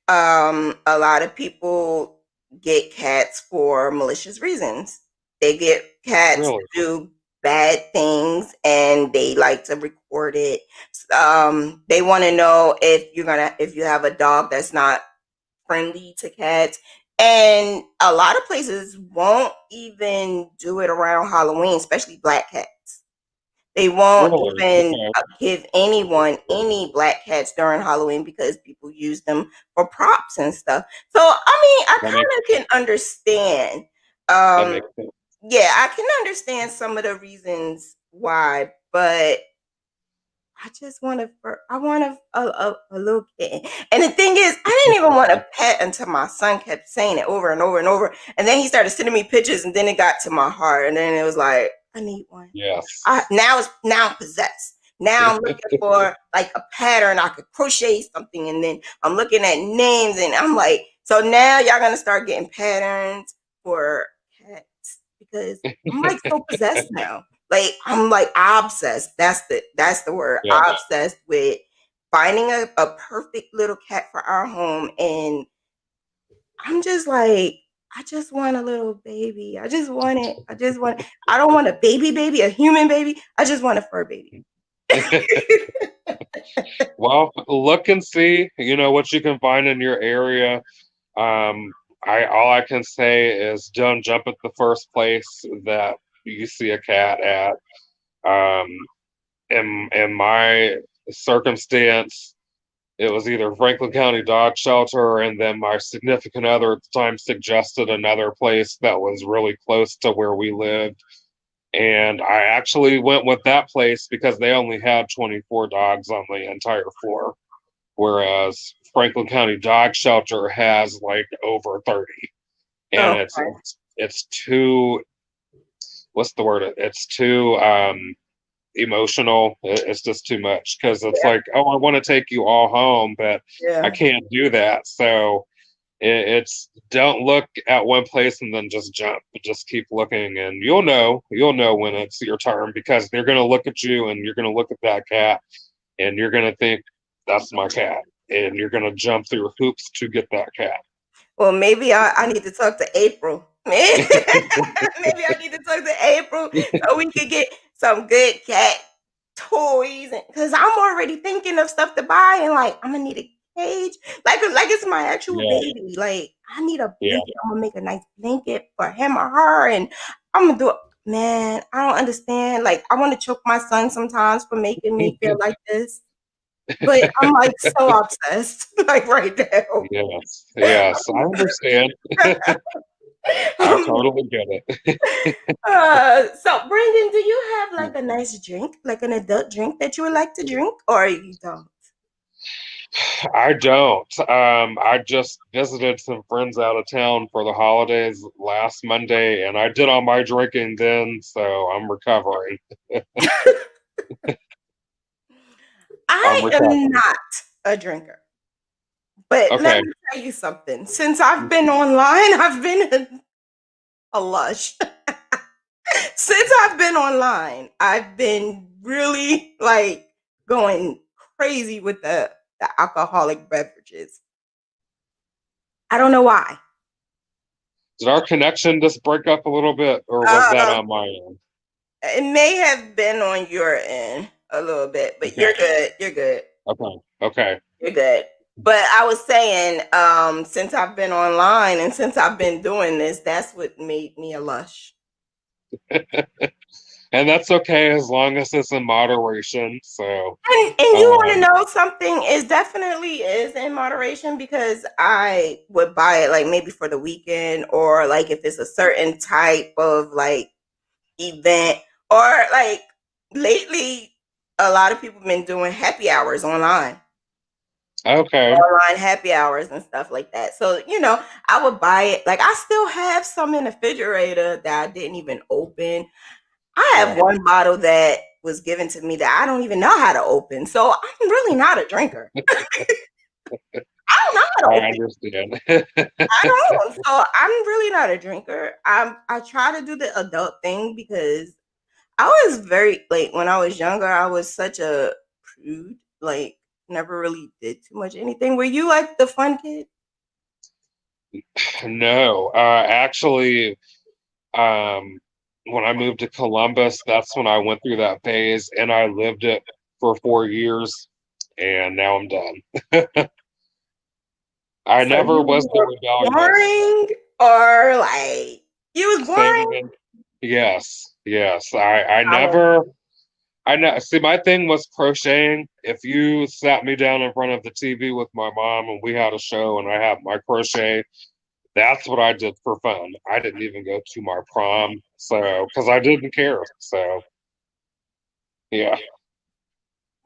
mhm, a lot of people get cats for malicious reasons. They get cats to really, do bad things and they like to record it. They want to know if you have a dog that's not friendly to cats. And a lot of places won't even do it around Halloween, especially black cats. They won't really, even okay, give anyone any black cats during Halloween because people use them for props and stuff. So I mean, I that makes kind of can understand. that Um, makes sense. yeah, I can understand some of the reasons why, but I just want I want a little kitten. And the thing is, I didn't even want a pet until my son kept saying it over and over and over. And then he started sending me pictures, and then it got to my heart, and then it was like, I need one. Yes. Now I'm possessed. Now I'm looking for like a pattern I could crochet something, and then I'm looking at names, and I'm like, so now y'all gonna start getting patterns for cats because I'm like so possessed now. Like I'm like obsessed. That's the word. Yeah. Obsessed with finding a perfect little cat for our home, and I'm just like, I just want a little baby. I just want it. I just want. I don't want a baby, a human baby. I just want a fur baby. Well, look and see, what you can find in your area. Um, I all I can say is don't jump at the first place that you see a cat at. Um, in my circumstance, it was either Franklin County Dog Shelter, and then my significant other at the time suggested another place that was really close to where we lived. And I actually went with that place because they only had 24 dogs on the entire floor, whereas Franklin County Dog Shelter has like over 30. And Okay. it's too, what's the word? It's too emotional. It's just too much because it's Yeah. like, oh, I want to take you all home, but I Yeah. can't do that. So it's don't look at one place and then just jump. Just keep looking, and you'll know when it's your turn because they're gonna look at you and you're gonna look at that cat and you're gonna think that's my cat, and you're gonna jump through hoops to get that cat. Well, maybe I need to talk to April. Maybe I need to talk to April so we could get some good cat toys. Because I'm already thinking of stuff to buy, and like I'm gonna need a cage, like it's my actual Yeah, baby. Like I need a yeah. blanket. I'm gonna make a nice blanket for him or her, and I'm gonna do it. Man, I don't understand. Like I want to choke my son sometimes for making me feel like this, but I'm like so obsessed, like right now. Yes, yes, I understand. I Um, totally get it. so Brynden, do you have like a nice drink, like an adult drink that you would like to drink, or you don't? I don't. I just visited some friends out of town for the holidays last Monday, and I did all my drinking then, so I'm recovering. I'm I am recovering. not a drinker, but let Okay. me tell you something. Since I've been online, I've been a lush. Since I've been online, I've been really like going crazy with the alcoholic beverages. I don't know why. Did our connection just break up a little bit, or was that Um, on my end? it may have been on your end a little bit, but you're Okay. good. You're good. Okay. Okay. You're good. But I was saying, since I've been online and since I've been doing this, that's what made me a lush. And that's okay as long as it's in moderation. So, And you want to um, know something? It definitely is in moderation because I would buy it like maybe for the weekend or like if it's a certain type of like event or like lately a lot of people have been doing happy hours okay. online happy hours and stuff like that. So, I would buy it. Like I still have some in the refrigerator that I didn't even open. I have Yeah. one bottle that was given to me that I don't even know how to open. So I'm really not a drinker. I don't know how to I open. understand. I don't. So I'm really not a drinker. I try to do the adult thing because I was very like when I was younger, I was such a prude. Like never really did too much anything. Were you like the fun kid? No, actually, um, when I moved to Columbus, that's when I went through that phase, and I lived it for 4 years, and now I'm done. I So never you was the were rebellious. boring or like you was Same boring? again. Yes, yes. I I was never. I know. See, my thing was crocheting. If you sat me down in front of the TV with my mom and we had a show and I had my crochet, that's what I did for fun. I didn't even go to my prom, so because I didn't care. So yeah.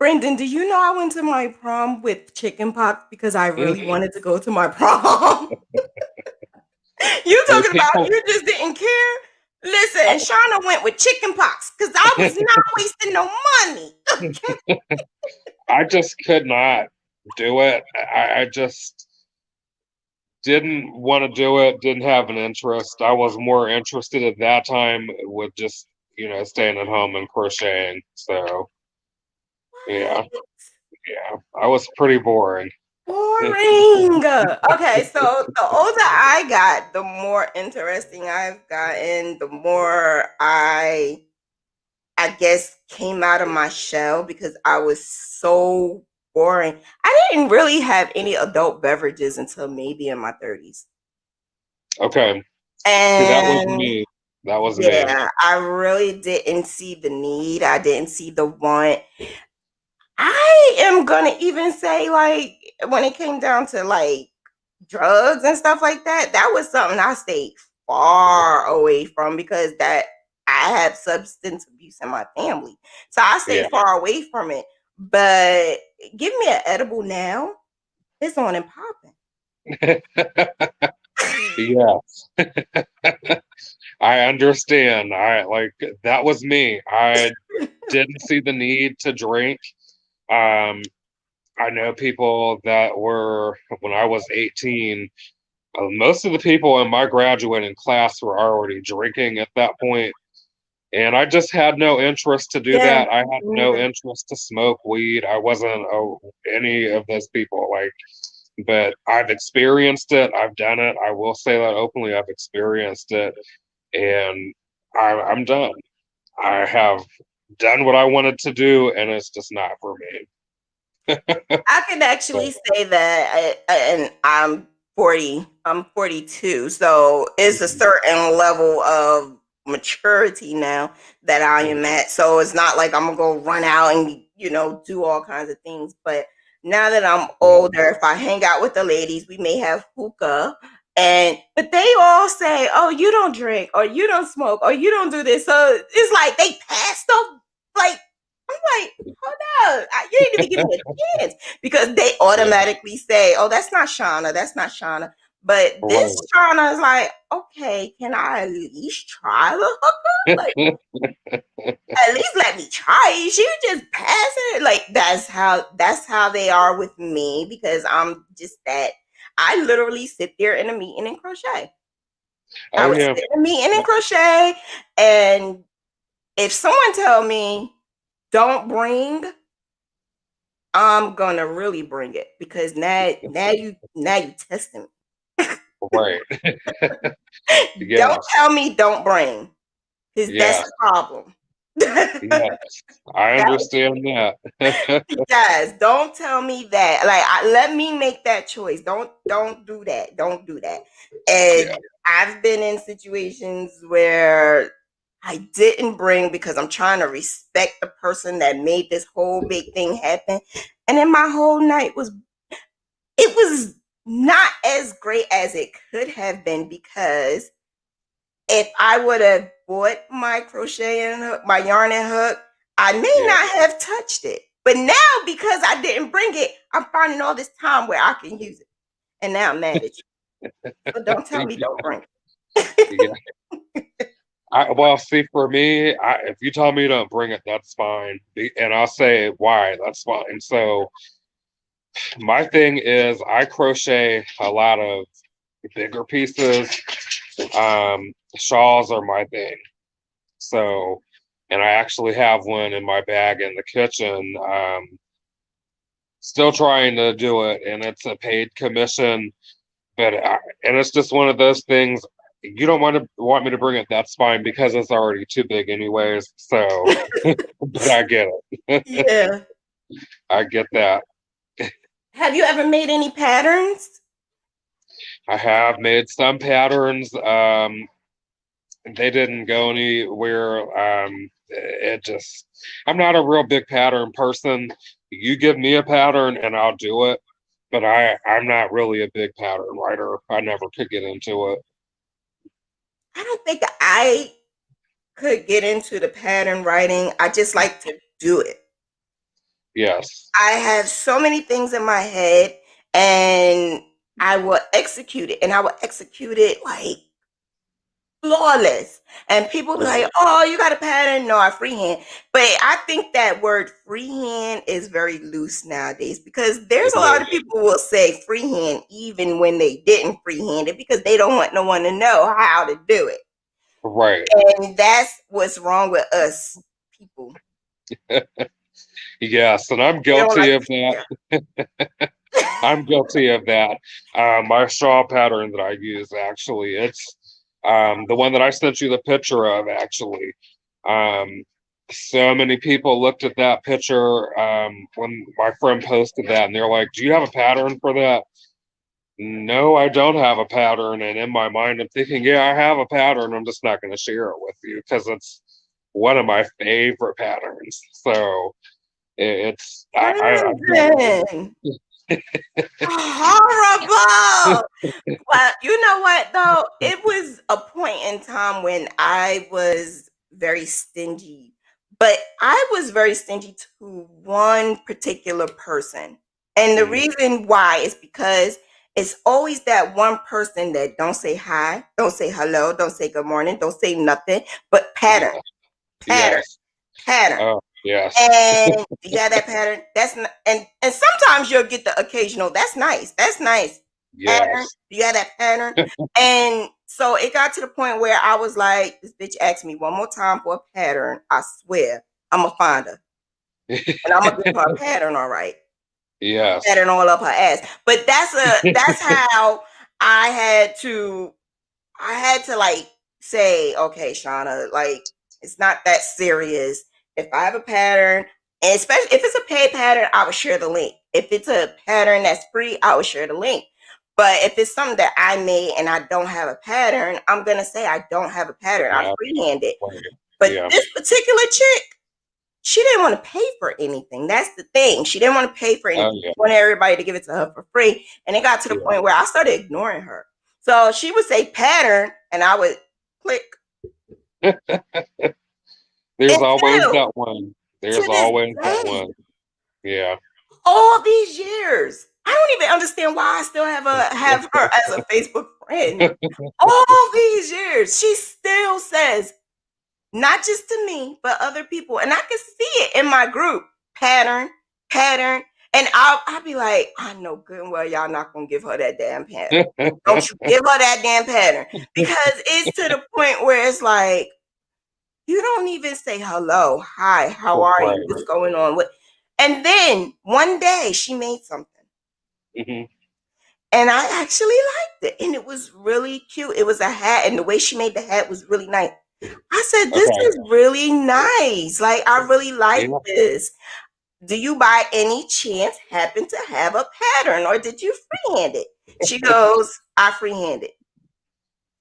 Brynden, do you know I went to my prom with chicken pox because I really Mhm. wanted to go to my prom? You See, talking about people, you just didn't care? Listen, I, Shauna went with chicken pox because I was not wasting no money. I just could not do it. I just didn't want to do it. Didn't have an interest. I was more interested at that time with just staying at home and crocheting. So yeah, yeah, I was pretty boring. Boring. Okay, so the older I got, the more interesting I've gotten, the more I guess came out of my shell because I was so boring. I didn't really have any adult beverages until maybe in my 30s. Okay, see, that was And me. That was me. yeah, I really didn't see the need. I didn't see the want. I am gonna even say, like, when it came down to like drugs and stuff like that, that was something I stayed far away from because that I have substance abuse in my family. So I stayed Yeah. far away from it. But give me an edible now, it's on and popping. Yes, I understand. I like that was me. I didn't see the need to drink. Um, I know people that were when I was 18. Most of the people in my graduating class were already drinking at that point, and I just had no interest to do Yeah. that. I had no interest to smoke weed. I wasn't any of those people. Like, but I've experienced it. I've done it. I will say that openly. I've experienced it, and I'm done. I have done what I wanted to do, and it's just not for me. I can So, actually say that, and I'm 40. I'm 42, so it's a mhm, certain level of maturity now that I mhm, am at. So it's not like I'm gonna go run out and do all kinds of things. But now that I'm yeah, older, if I hang out with the ladies, we may have hookah, and but they all say, "Oh, you don't drink, or you don't smoke, or you don't do this." So it's like they pass stuff. Like I'm like, hold up, you didn't even give me a chance because they yeah, automatically say, "Oh, that's not Shauna. That's not Shauna." But this right. Shauna is like, okay, can I at least try the hookup? Like, at least let me try it. She was just passing it. Like, that's how they are with me because I'm just that. I literally sit there in a meeting and crochet. I Oh would yeah. sit in a meeting and crochet, and if someone tell me don't bring, I'm gonna really bring it because now you testing me. Right. Don't Yes. tell me don't bring, because that's Yes. a problem. Yes. I That understand that. Yes, don't tell me that. Like, let me make that choice. Don't do that. Don't do that. Yeah. And I've been in situations where I didn't bring because I'm trying to respect the person that made this whole big thing happen. And then my whole night was it was not as great as it could have been, because if I would have bought my crochet and hook, my yarn and hook, I may Yeah. not have touched it. But now, because I didn't bring it, I'm finding all this time where I can use it. And now I'm mad at you. So don't tell me don't bring Yeah. it. Well, see, for me, if you tell me don't bring it, that's fine. And I'll say why, that's fine. So my thing is I crochet a lot of bigger pieces. Shawls are my thing. So, and I actually have one in my bag in the kitchen. Still trying to do it, and it's a paid commission. And it's just one of those things. You don't want me to bring it, that's fine because it's already too big anyways. So, but I get it. Yeah. I get that. Have you ever made any patterns? I have made some patterns. They didn't go anywhere. It just, I'm not a real big pattern person. You give me a pattern and I'll do it, but I'm not really a big pattern writer. I never could get into it. I don't think I could get into the pattern writing. I just like to do it. Yes. I have so many things in my head, and I will execute it, and I will execute it like flawless. And people be like, Right. "Oh, you got a pattern?" No, I freehand. But I think that word freehand is very loose nowadays, because there's It a lot of is. people will say freehand even when they didn't freehand it, because they don't want no one to know how to do it. Right. And that's what's wrong with us people. Yes, and I'm We don't like guilty of to that. share. I'm guilty of that. My shawl pattern that I use, actually, it's the one that I sent you the picture of, actually. Um, so many people looked at that picture when my friend posted that, and they're like, "Do you have a pattern for that?" No, I don't have a pattern. And in my mind, I'm thinking, yeah, I have a pattern. I'm just not going to share it with you because it's one of my favorite patterns. So it's I can't Brandon, horrible. Well, you know what though? It was a point in time when I was very stingy, but I was very stingy to one particular person. And the mm, reason why is because it's always that one person that don't say hi, don't say hello, don't say good morning, don't say nothing, but pattern, yeah, pattern, yes, pattern. oh yes, And you got that pattern. That's not, and sometimes you'll get the occasional. That's nice. That's nice pattern. yes. You got that pattern. And so it got to the point where I was like, this bitch asked me one more time for a pattern. I swear, I'm gonna find her and I'm gonna give her a pattern. All right, Yes. pattern all up her ass. But that's how I had to I had to like say, okay, Shauna, like it's not that serious. If I have a pattern, and especially if it's a paid pattern, I would share the link. If it's a pattern that's free, I would share the link. But if it's something that I made and I don't have a pattern, I'm gonna say I don't have a pattern. I Yeah. freehand it. Right. But Yeah. this particular chick, she didn't want to pay for anything. That's the thing. She didn't want to pay for Oh anything. yeah. She wanted everybody to give it to her for free. And it got to the Yeah. point where I started ignoring her. So she would say pattern, and I would click. There's always Until that one. to There's this always that day, one. Yeah. all these years, I don't even understand why I still have her as a Facebook friend. All these years, she still says, not just to me, but other people. And I can see it in my group. Pattern, pattern. And I'll be like, I know good and well y'all not gonna give her that damn pattern. Don't you give her that damn pattern. Because it's to the point where it's like, you don't even say hello, hi, how are you? Right. What's going on? What? And then one day she made something. Hmm. And I actually liked it. And it was really cute. It was a hat, and the way she made the hat was really nice. I said, this Okay. is really nice. Like, I really like Yeah. this. Do you by any chance happen to have a pattern, or did you freehand it? She goes, I freehand it.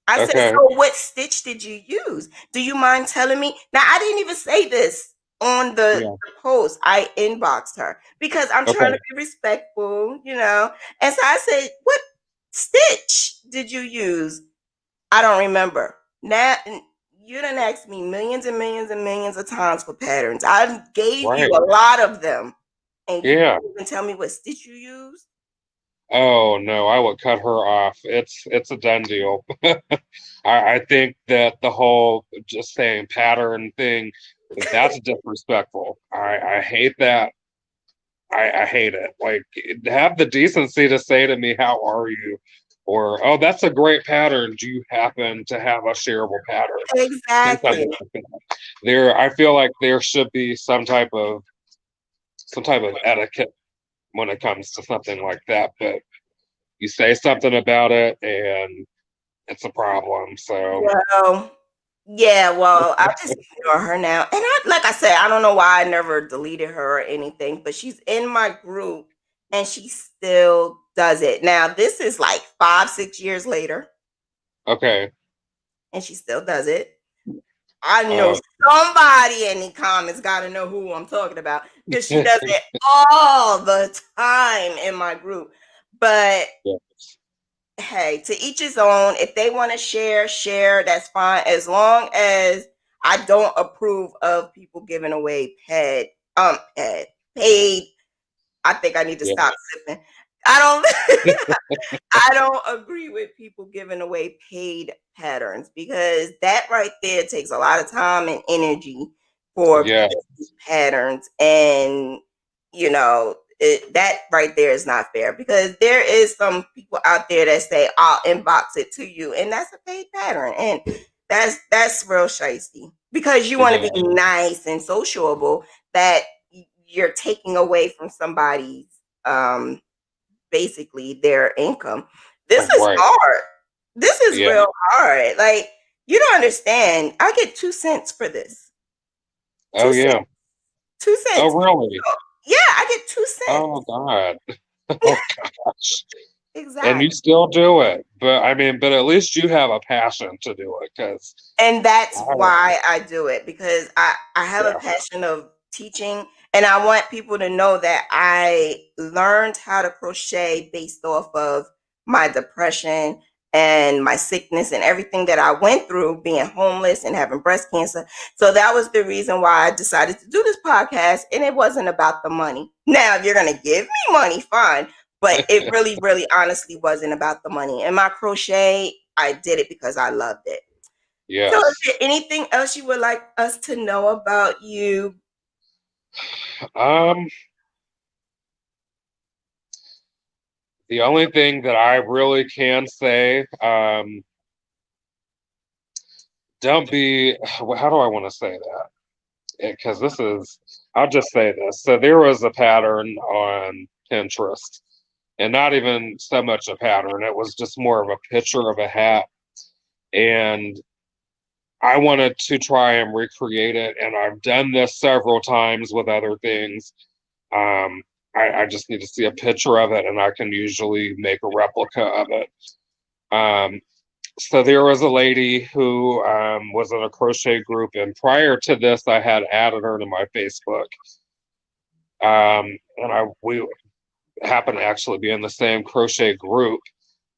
I said, Okay. so what stitch did you use? Do you mind telling me? Now, I didn't even say this on Yeah. the post. I inboxed her because I'm trying to Okay. be respectful, you know. And so I said, what stitch did you use? I don't remember. Now, you done asked me millions and millions and millions of times for patterns. I gave you Right. a lot of them, and you Yeah. didn't even tell me what stitch you used. Oh no, I would cut her off. It's a done deal. I think that the whole just saying pattern thing, that's disrespectful. I hate that. I hate it. Like, have the decency to say to me, "How are you?" Or, "Oh, that's a great pattern. Do you happen to have a shareable pattern?" Say Exactly. something like that. I feel like there should be some type of etiquette when it comes to something like that. But you say something about it, and it's a problem. So, Well, yeah, well, I just ignore her now. And like I said, I don't know why I never deleted her or anything, but she's in my group and she still does it. Now, this is like 5, 6 years later, okay. and she still does it. I know Uh, somebody in the comments got to know who I'm talking about because she does it all the time in my group. But yeah, hey, to each his own. If they want to share, share. That's fine. As long as I don't approve of people giving away paid. I think I need to yeah, stop sipping. I don't. I don't agree with people giving away paid patterns because that right there takes a lot of time and energy for yeah, paid patterns, and that right there is not fair because there is some people out there that say I'll inbox it to you, and that's a paid pattern, and that's real shisty because you want to yeah. be nice and sociable, that you're taking away from somebody's um basically their income. This is Right. hard. This is Yeah. real hard. Like, you don't understand. I get 2 cents for this. Oh, 2 cents. yeah. Two Oh, cents. really? So, yeah, I get 2 cents. Oh, God. Oh, gosh. And you Exactly. still do it. But I mean, but at least you have a passion to do it because And that's I, why I do it, because I have a yeah, passion of teaching, and I want people to know that I learned how to crochet based off of my depression and my sickness and everything that I went through being homeless and having breast cancer. So that was the reason why I decided to do this podcast, and it wasn't about the money. Now, if you're going to give me money, fine, but it really really honestly wasn't about the money. And my crochet, I did it because I loved it. So, is yes. there anything else you would like us to know about you? Um, the only thing that I really can say, don't be, how do I want to say that? Because I'll just say this. So there was a pattern on Pinterest, and not even so much a pattern, it was just more of a picture of a hat. And I wanted to try and recreate it, and I've done this several times with other things. Um, I just need to see a picture of it, and I can usually make a replica of it. Um, so there was a lady who was in a crochet group, and prior to this, I had added her to my Facebook. And we happened to actually be in the same crochet group.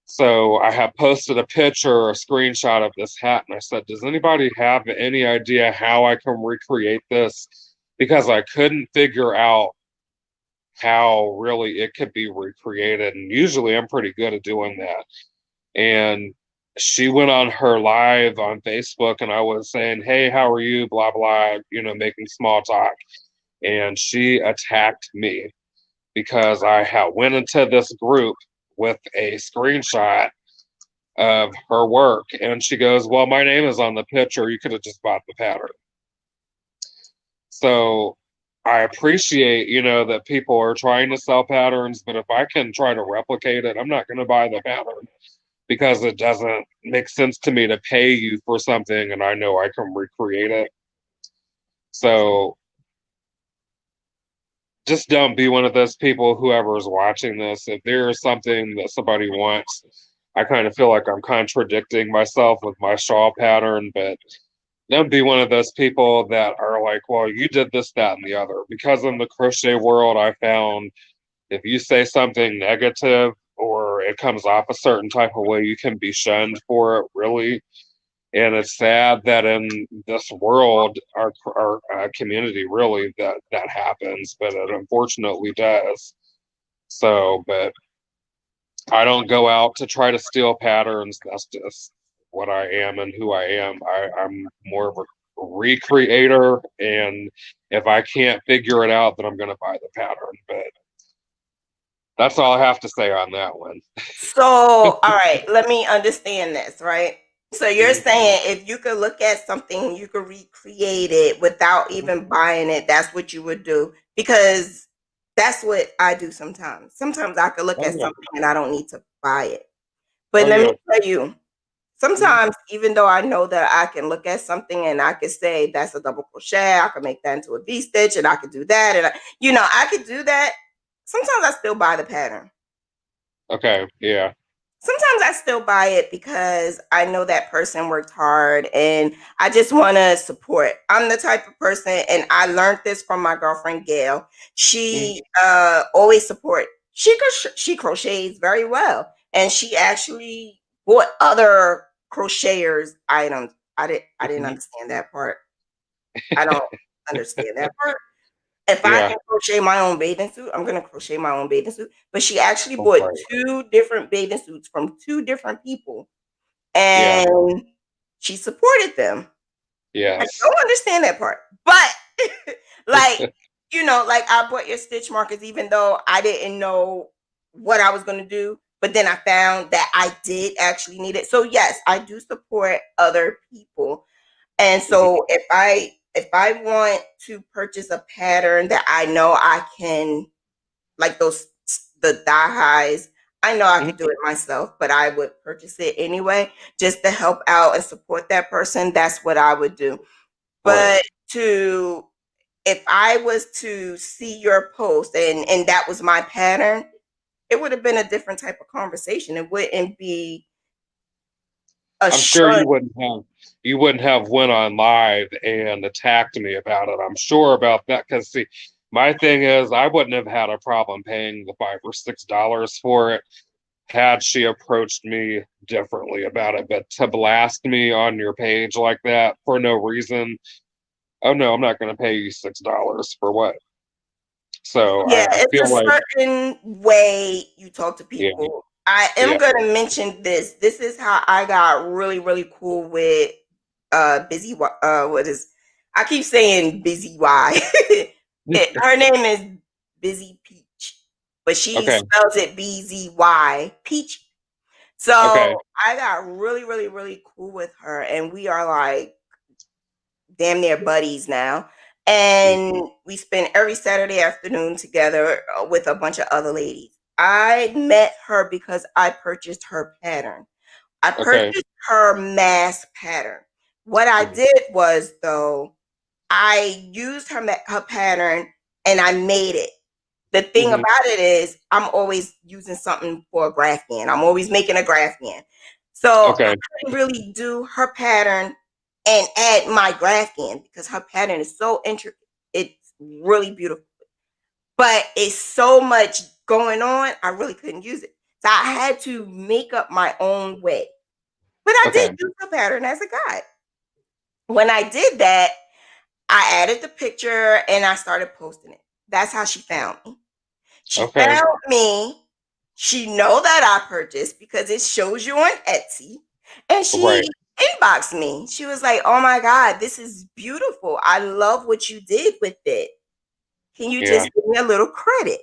So I have posted a picture or a screenshot of this hat, and I said, "Does anybody have any idea how I can recreate this?" Because I couldn't figure out how really it could be recreated, and usually I'm pretty good at doing that. And she went on her live on Facebook, and I was saying, "Hey, how are you?" Blah blah, making small talk, and she attacked me because I had went into this group with a screenshot of her work, and she goes, "Well, my name is on the picture. You could have just bought the pattern." So I appreciate, that people are trying to sell patterns, but if I can try to replicate it, I'm not going to buy the pattern because it doesn't make sense to me to pay you for something and I know I can recreate it. So just don't be one of those people, whoever is watching this. If there is something that somebody wants, I kind of feel like I'm contradicting myself with my shawl pattern, but don't be one of those people that are like, well, you did this, that, and the other. Because in the crochet world, I found if you say something negative or it comes off a certain type of way, you can be shunned for it, really. And it's sad that in this world, our community, really, that happens, but it unfortunately does. So, but I don't go out to try to steal patterns. That's just what I am and who I am. I'm more of a recreator, and if I can't figure it out, then I'm going to buy the pattern. But that's all I have to say on that one. So, all right, let me understand this, right? So you're Mhm, saying if you could look at something, you could recreate it without mhm. even buying it, that's what you would do. Because that's what I do sometimes. Sometimes I could look Oh at yeah, something and I don't need to buy it. But oh let me yeah. tell you, Mhm. sometimes even though I know that I can look at something and I could say that's a double crochet, I could make that into a V stitch and I could do that. And I could do that. Sometimes I still buy the pattern. Okay, yeah. Sometimes I still buy it because I know that person worked hard and I just want to support. I'm the type of person, and I learned this from my girlfriend Gail. Mhm, She always support. She crochets very well, and she actually bought other crocheters items. I didn't mhm. understand that part. I don't understand that part. If I Yeah, can crochet my own bathing suit, I'm gonna crochet my own bathing suit. But she actually oh, bought right. two different bathing suits from two different people, Yeah, and she supported them. I yes. don't understand that part, but like like I bought your stitch markers, even though I didn't know what I was gonna do. But then I found that I did actually need it. So yes, I do support other people. And Mhm. so if I want to purchase a pattern that I know I can, like those the thigh highs, I know I Mhm. could do it myself, but I would purchase it anyway just to help out and support that person. That's what I would do. Right. But to if I was to see your post and that was my pattern, it would have been a different type of conversation. It wouldn't be a I'm sure shun. you wouldn't have went on live and attacked me about it. I'm sure about that because see, my thing is I wouldn't have had a problem paying the $5 or $6 for it had she approached me differently about it. But to blast me on your page like that for no reason, oh no, I'm not going to pay you $6 for what? So Yeah, I it's feel a like certain way you talk to yeah, people. I am yeah, going to mention this. This is how I got really, really cool with what is, I keep saying Busy Y. Her name is Busy Peach, but she okay, spells it BZY, Peach. So okay, I got really, really, really cool with her, and we are like damn near buddies now. mm, And we spend every Saturday afternoon together with a bunch of other ladies. I met her because I purchased her pattern. I okay, purchased her mass pattern. What I mhm, did was, though, I used her pattern and I made it. The thing mhm, about it is, I'm always using something for a graph band. I'm always making a graph band. So I okay, couldn't really do her pattern and add my graph band because her pattern is so intricate. It's really beautiful, but it's so much going on. I really couldn't use it. So I had to make up my own way. But I did okay, use her pattern as a guide. When I did that, I added the picture and I started posting it. That's how she found me. She okay, found me. She know that I purchased because it shows you on Etsy. And she right, inboxed me. She was like, "Oh my God, this is beautiful. I love what you did with it. Can you yeah, just give me a little credit?"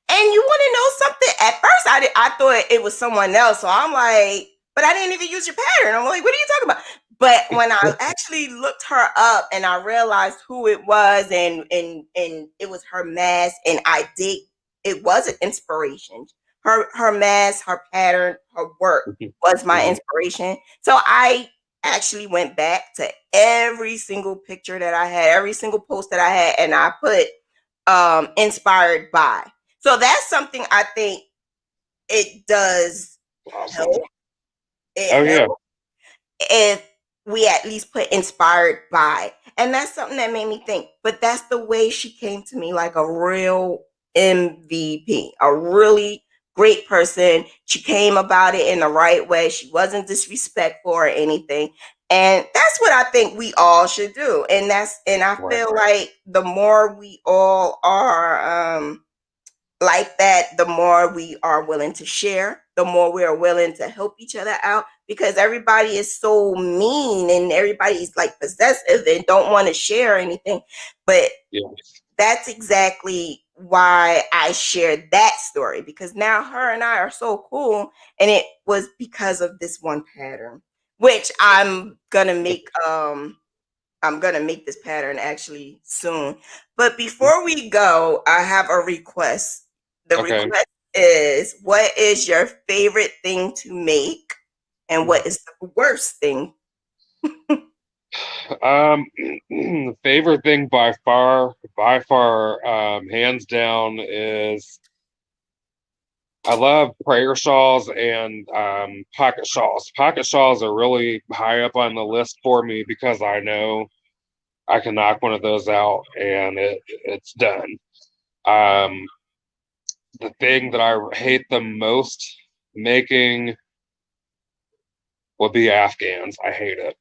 And you want to know something? At first, I thought it was someone else. So I'm like, but I didn't even use your pattern. I'm like, what are you talking about? But when I actually looked her up and I realized who it was, and it was her mask, and I did, it was an inspiration. Her mask, her pattern, her work was my Mhm. inspiration. So I actually went back to every single picture that I had, every single post that I had, and I put inspired by. So that's something I think it does Awesome. help. It Oh yeah. helps if we at least put inspired by. And that's something that made me think, but that's the way she came to me, like a real MVP, a really great person. She came about it in the right way. She wasn't disrespectful or anything. And that's what I think we all should do. And I Right. feel like the more we all are like that, the more we are willing to share, the more we are willing to help each other out, because everybody is so mean and everybody's like possessive and don't want to share anything. But Yeah. that's exactly why I shared that story, because now her and I are so cool, and it was because of this one pattern, which I'm gonna make this pattern actually soon. But before we go, I have a request. The Okay. request is, what is your favorite thing to make, and what is the worst thing? Um, favorite thing by far, hands down is I love prayer shawls and pocket shawls. Pocket shawls are really high up on the list for me because I know I can knock one of those out and it's done. Um, the thing that I hate the most making would be Afghans. I hate it.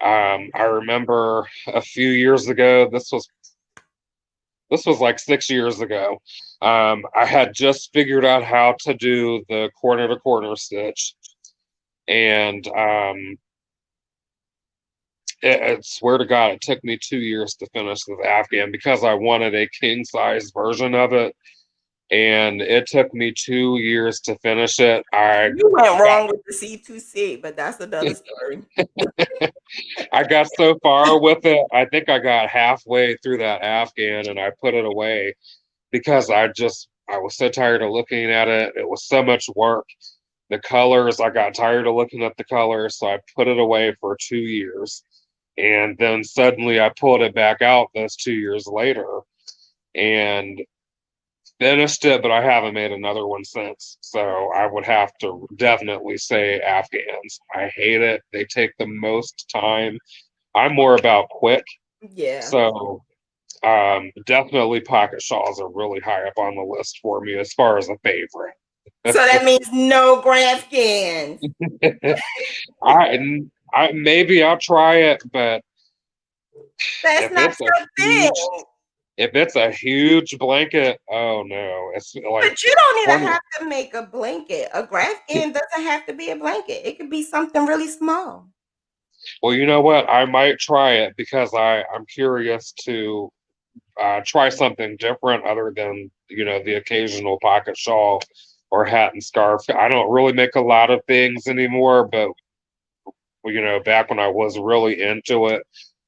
I remember a few years ago, this was like 6 years ago. I had just figured out how to do the corner to corner stitch, and I swear to God, it took me 2 years to finish the Afghan because I wanted a king size version of it, and it took me 2 years to finish it. You went Got wrong with the C2C, but that's another story. I got so far with it. I think I got halfway through that Afghan and I put it away because I was so tired of looking at it. It was so much work. The colors, I got tired of looking at the colors, so I put it away for 2 years. And then suddenly I pulled it back out those 2 years later and finished it, but I haven't made another one since. So I would have to definitely say Afghans. I hate it. They take the most time. I'm more about quick. Yeah. So definitely pocket shawls are really high up on the list for me as far as a favorite. So that means no Grafkins. I I maybe I'll try it, but That's if not it's a your huge thing. if it's a huge blanket, oh no, it's like But you don't even 20. have to make a blanket. A Grafkin doesn't have to be a blanket. It could be something really small. Well, you know what? I might try it because I'm curious to try something different other than the occasional pocket shawl or hat and scarf. I don't really make a lot of things anymore, but back when I was really into it,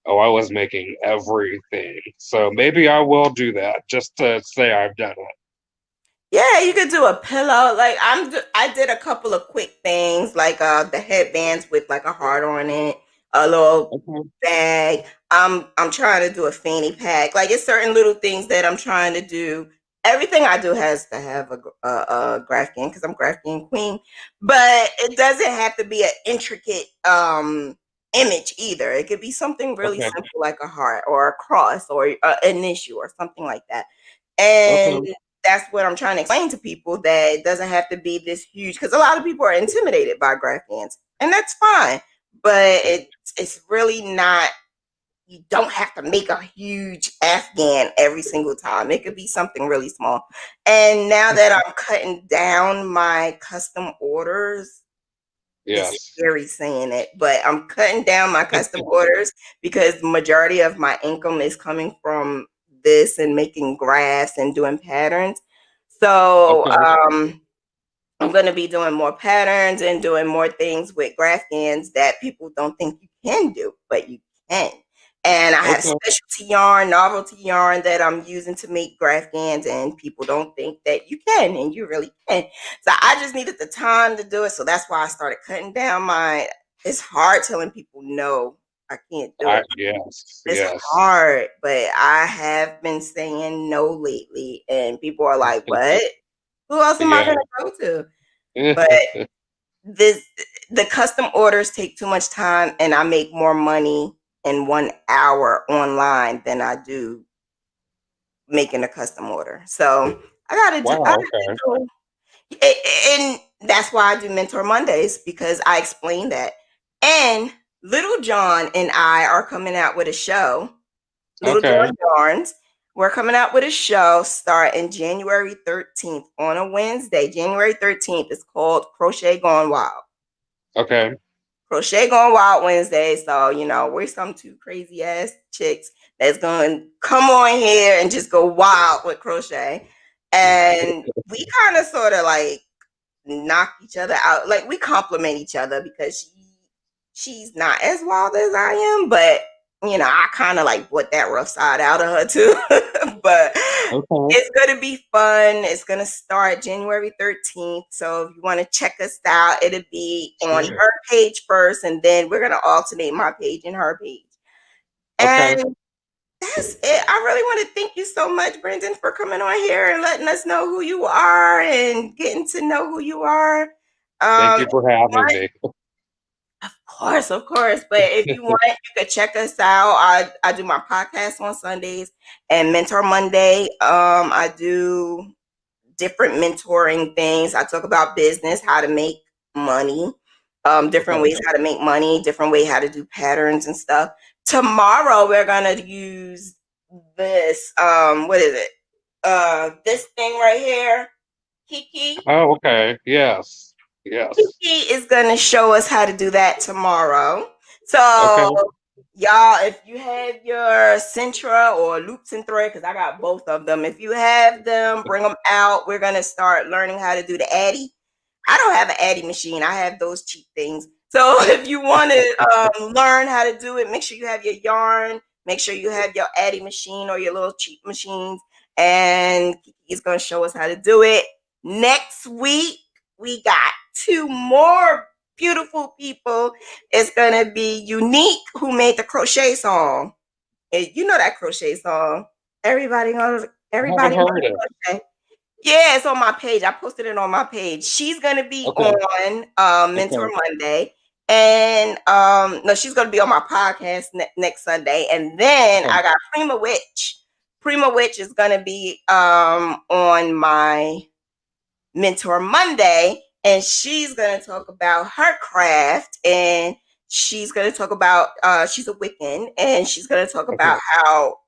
oh, I was making everything. So maybe I will do that just to say I've done it. Yeah, you could do a pillow. Like I did a couple of quick things, like the headbands with like a heart on it, a little Okay. bag. I'm trying to do a fanny pack. Like it's certain little things that I'm trying to do. Everything I do has to have a Grafkin, because I'm Grafkin queen, but it doesn't have to be an intricate image either. It could be something really Okay. simple like a heart or a cross or an issue or something like that. And Okay. that's what I'm trying to explain to people, that it doesn't have to be this huge, because a lot of people are intimidated by Grafkins, and that's fine. But it's really not. You don't have to make a huge Afghan every single time. It could be something really small. And now that I'm cutting down my custom orders, it's Yes. scary saying it, but I'm cutting down my custom orders because the majority of my income is coming from this and making graphs and doing patterns. So Okay. I'm going to be doing more patterns and doing more things with graphans that people don't think you can do, but you can. And I have Okay. specialty yarn, novelty yarn that I'm using to make graphans, and people don't think that you can, and you really can. So I just needed the time to do it. So that's why I started cutting down my. It's hard telling people no, I can't do it. Yes, It's yes. hard, but I have been saying no lately, and people are like, "What? Who else am I Yeah. going to go to?" But this the custom orders take too much time, and I make more money in 1 hour online than I do making a custom order. So I Wow, okay. gotta do, and that's why I do Mentor Mondays, because I explain that. And Little John and I are coming out with a show. Little Okay. John Yarns. We're coming out with a show starting January 13th on a Wednesday. January 13th. It's called Crochet Gone Wild. Okay. Crochet Gone Wild Wednesday. So, we're some two crazy ass chicks that's going to come on here and just go wild with crochet. And we kind of sort of like knock each other out. Like, we compliment each other because she's not as wild as I am, but I kind of like brought that rough side out of her too. But Okay. it's going to be fun. It's going to start January 13th. So if you want to check us out, it'll be on Sure. her page first, and then we're going to alternate my page and her page. Okay. And that's it. I really want to thank you so much, Brynden, for coming on here and letting us know who you are and getting to know who you are. Thank Um, you for having me. of course. But if you want, you could check us out. I do my podcast on Sundays and Mentor Monday. I do different mentoring things. I talk about business, how to make money, different Okay. ways how to make money, different way how to do patterns and stuff. Tomorrow we're gonna use this. What is it? This thing right here, Kiki. Oh, okay. Yes. Yes. Kiki is going to show us how to do that tomorrow. So, Okay. y'all, if you have your Centra or loops and thread, because I got both of them, if you have them, bring them out. We're going to start learning how to do the Addy. I don't have an Addy machine. I have those cheap things. So if you want to learn how to do it, make sure you have your yarn. Make sure you have your Addy machine or your little cheap machines. And Kiki is going to show us how to do it. Next week, we got two more beautiful people. It's going to be Unique, who made the crochet song. And you know that crochet song. I haven't Everybody heard knows it. crochet. Yeah, it's on my page. I posted it on my page. She's gonna be Okay. on Mentor Okay. Monday, and no, she's gonna be on my podcast next Sunday. And then Okay. I got Prima Witch. Prima Witch is gonna be on my Mentor Monday, and she's gonna talk about her craft, and she's gonna talk about she's a Wiccan, and she's gonna talk Okay. about how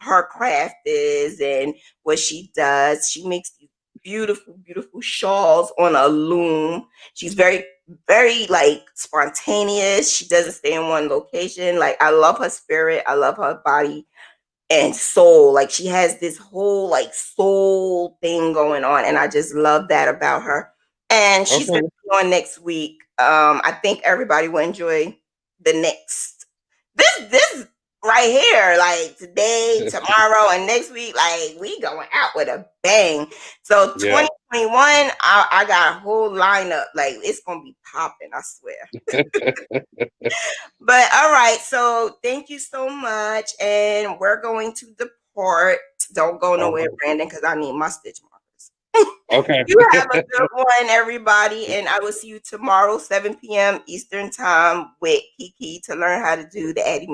her craft is and what she does. She makes these beautiful, beautiful shawls on a loom. She's very, very like spontaneous. She doesn't stay in one location. Like, I love her spirit. I love her body and soul. Like, she has this whole like soul thing going on, and I just love that about her. And she's gonna Okay. be on next week. I think everybody will enjoy the next this right here, like today, tomorrow, and next week. Like, we going out with a bang. So Yeah. 2021, I got a whole lineup. Like, it's gonna be popping, I swear. But all right, so thank you so much, and we're going to depart. Don't go All nowhere, right. Brandon, because I need my stitch markers. Okay. You have a good one, everybody, and I will see you tomorrow, 7 p.m. Eastern Time, with Kiki to learn how to do the Addy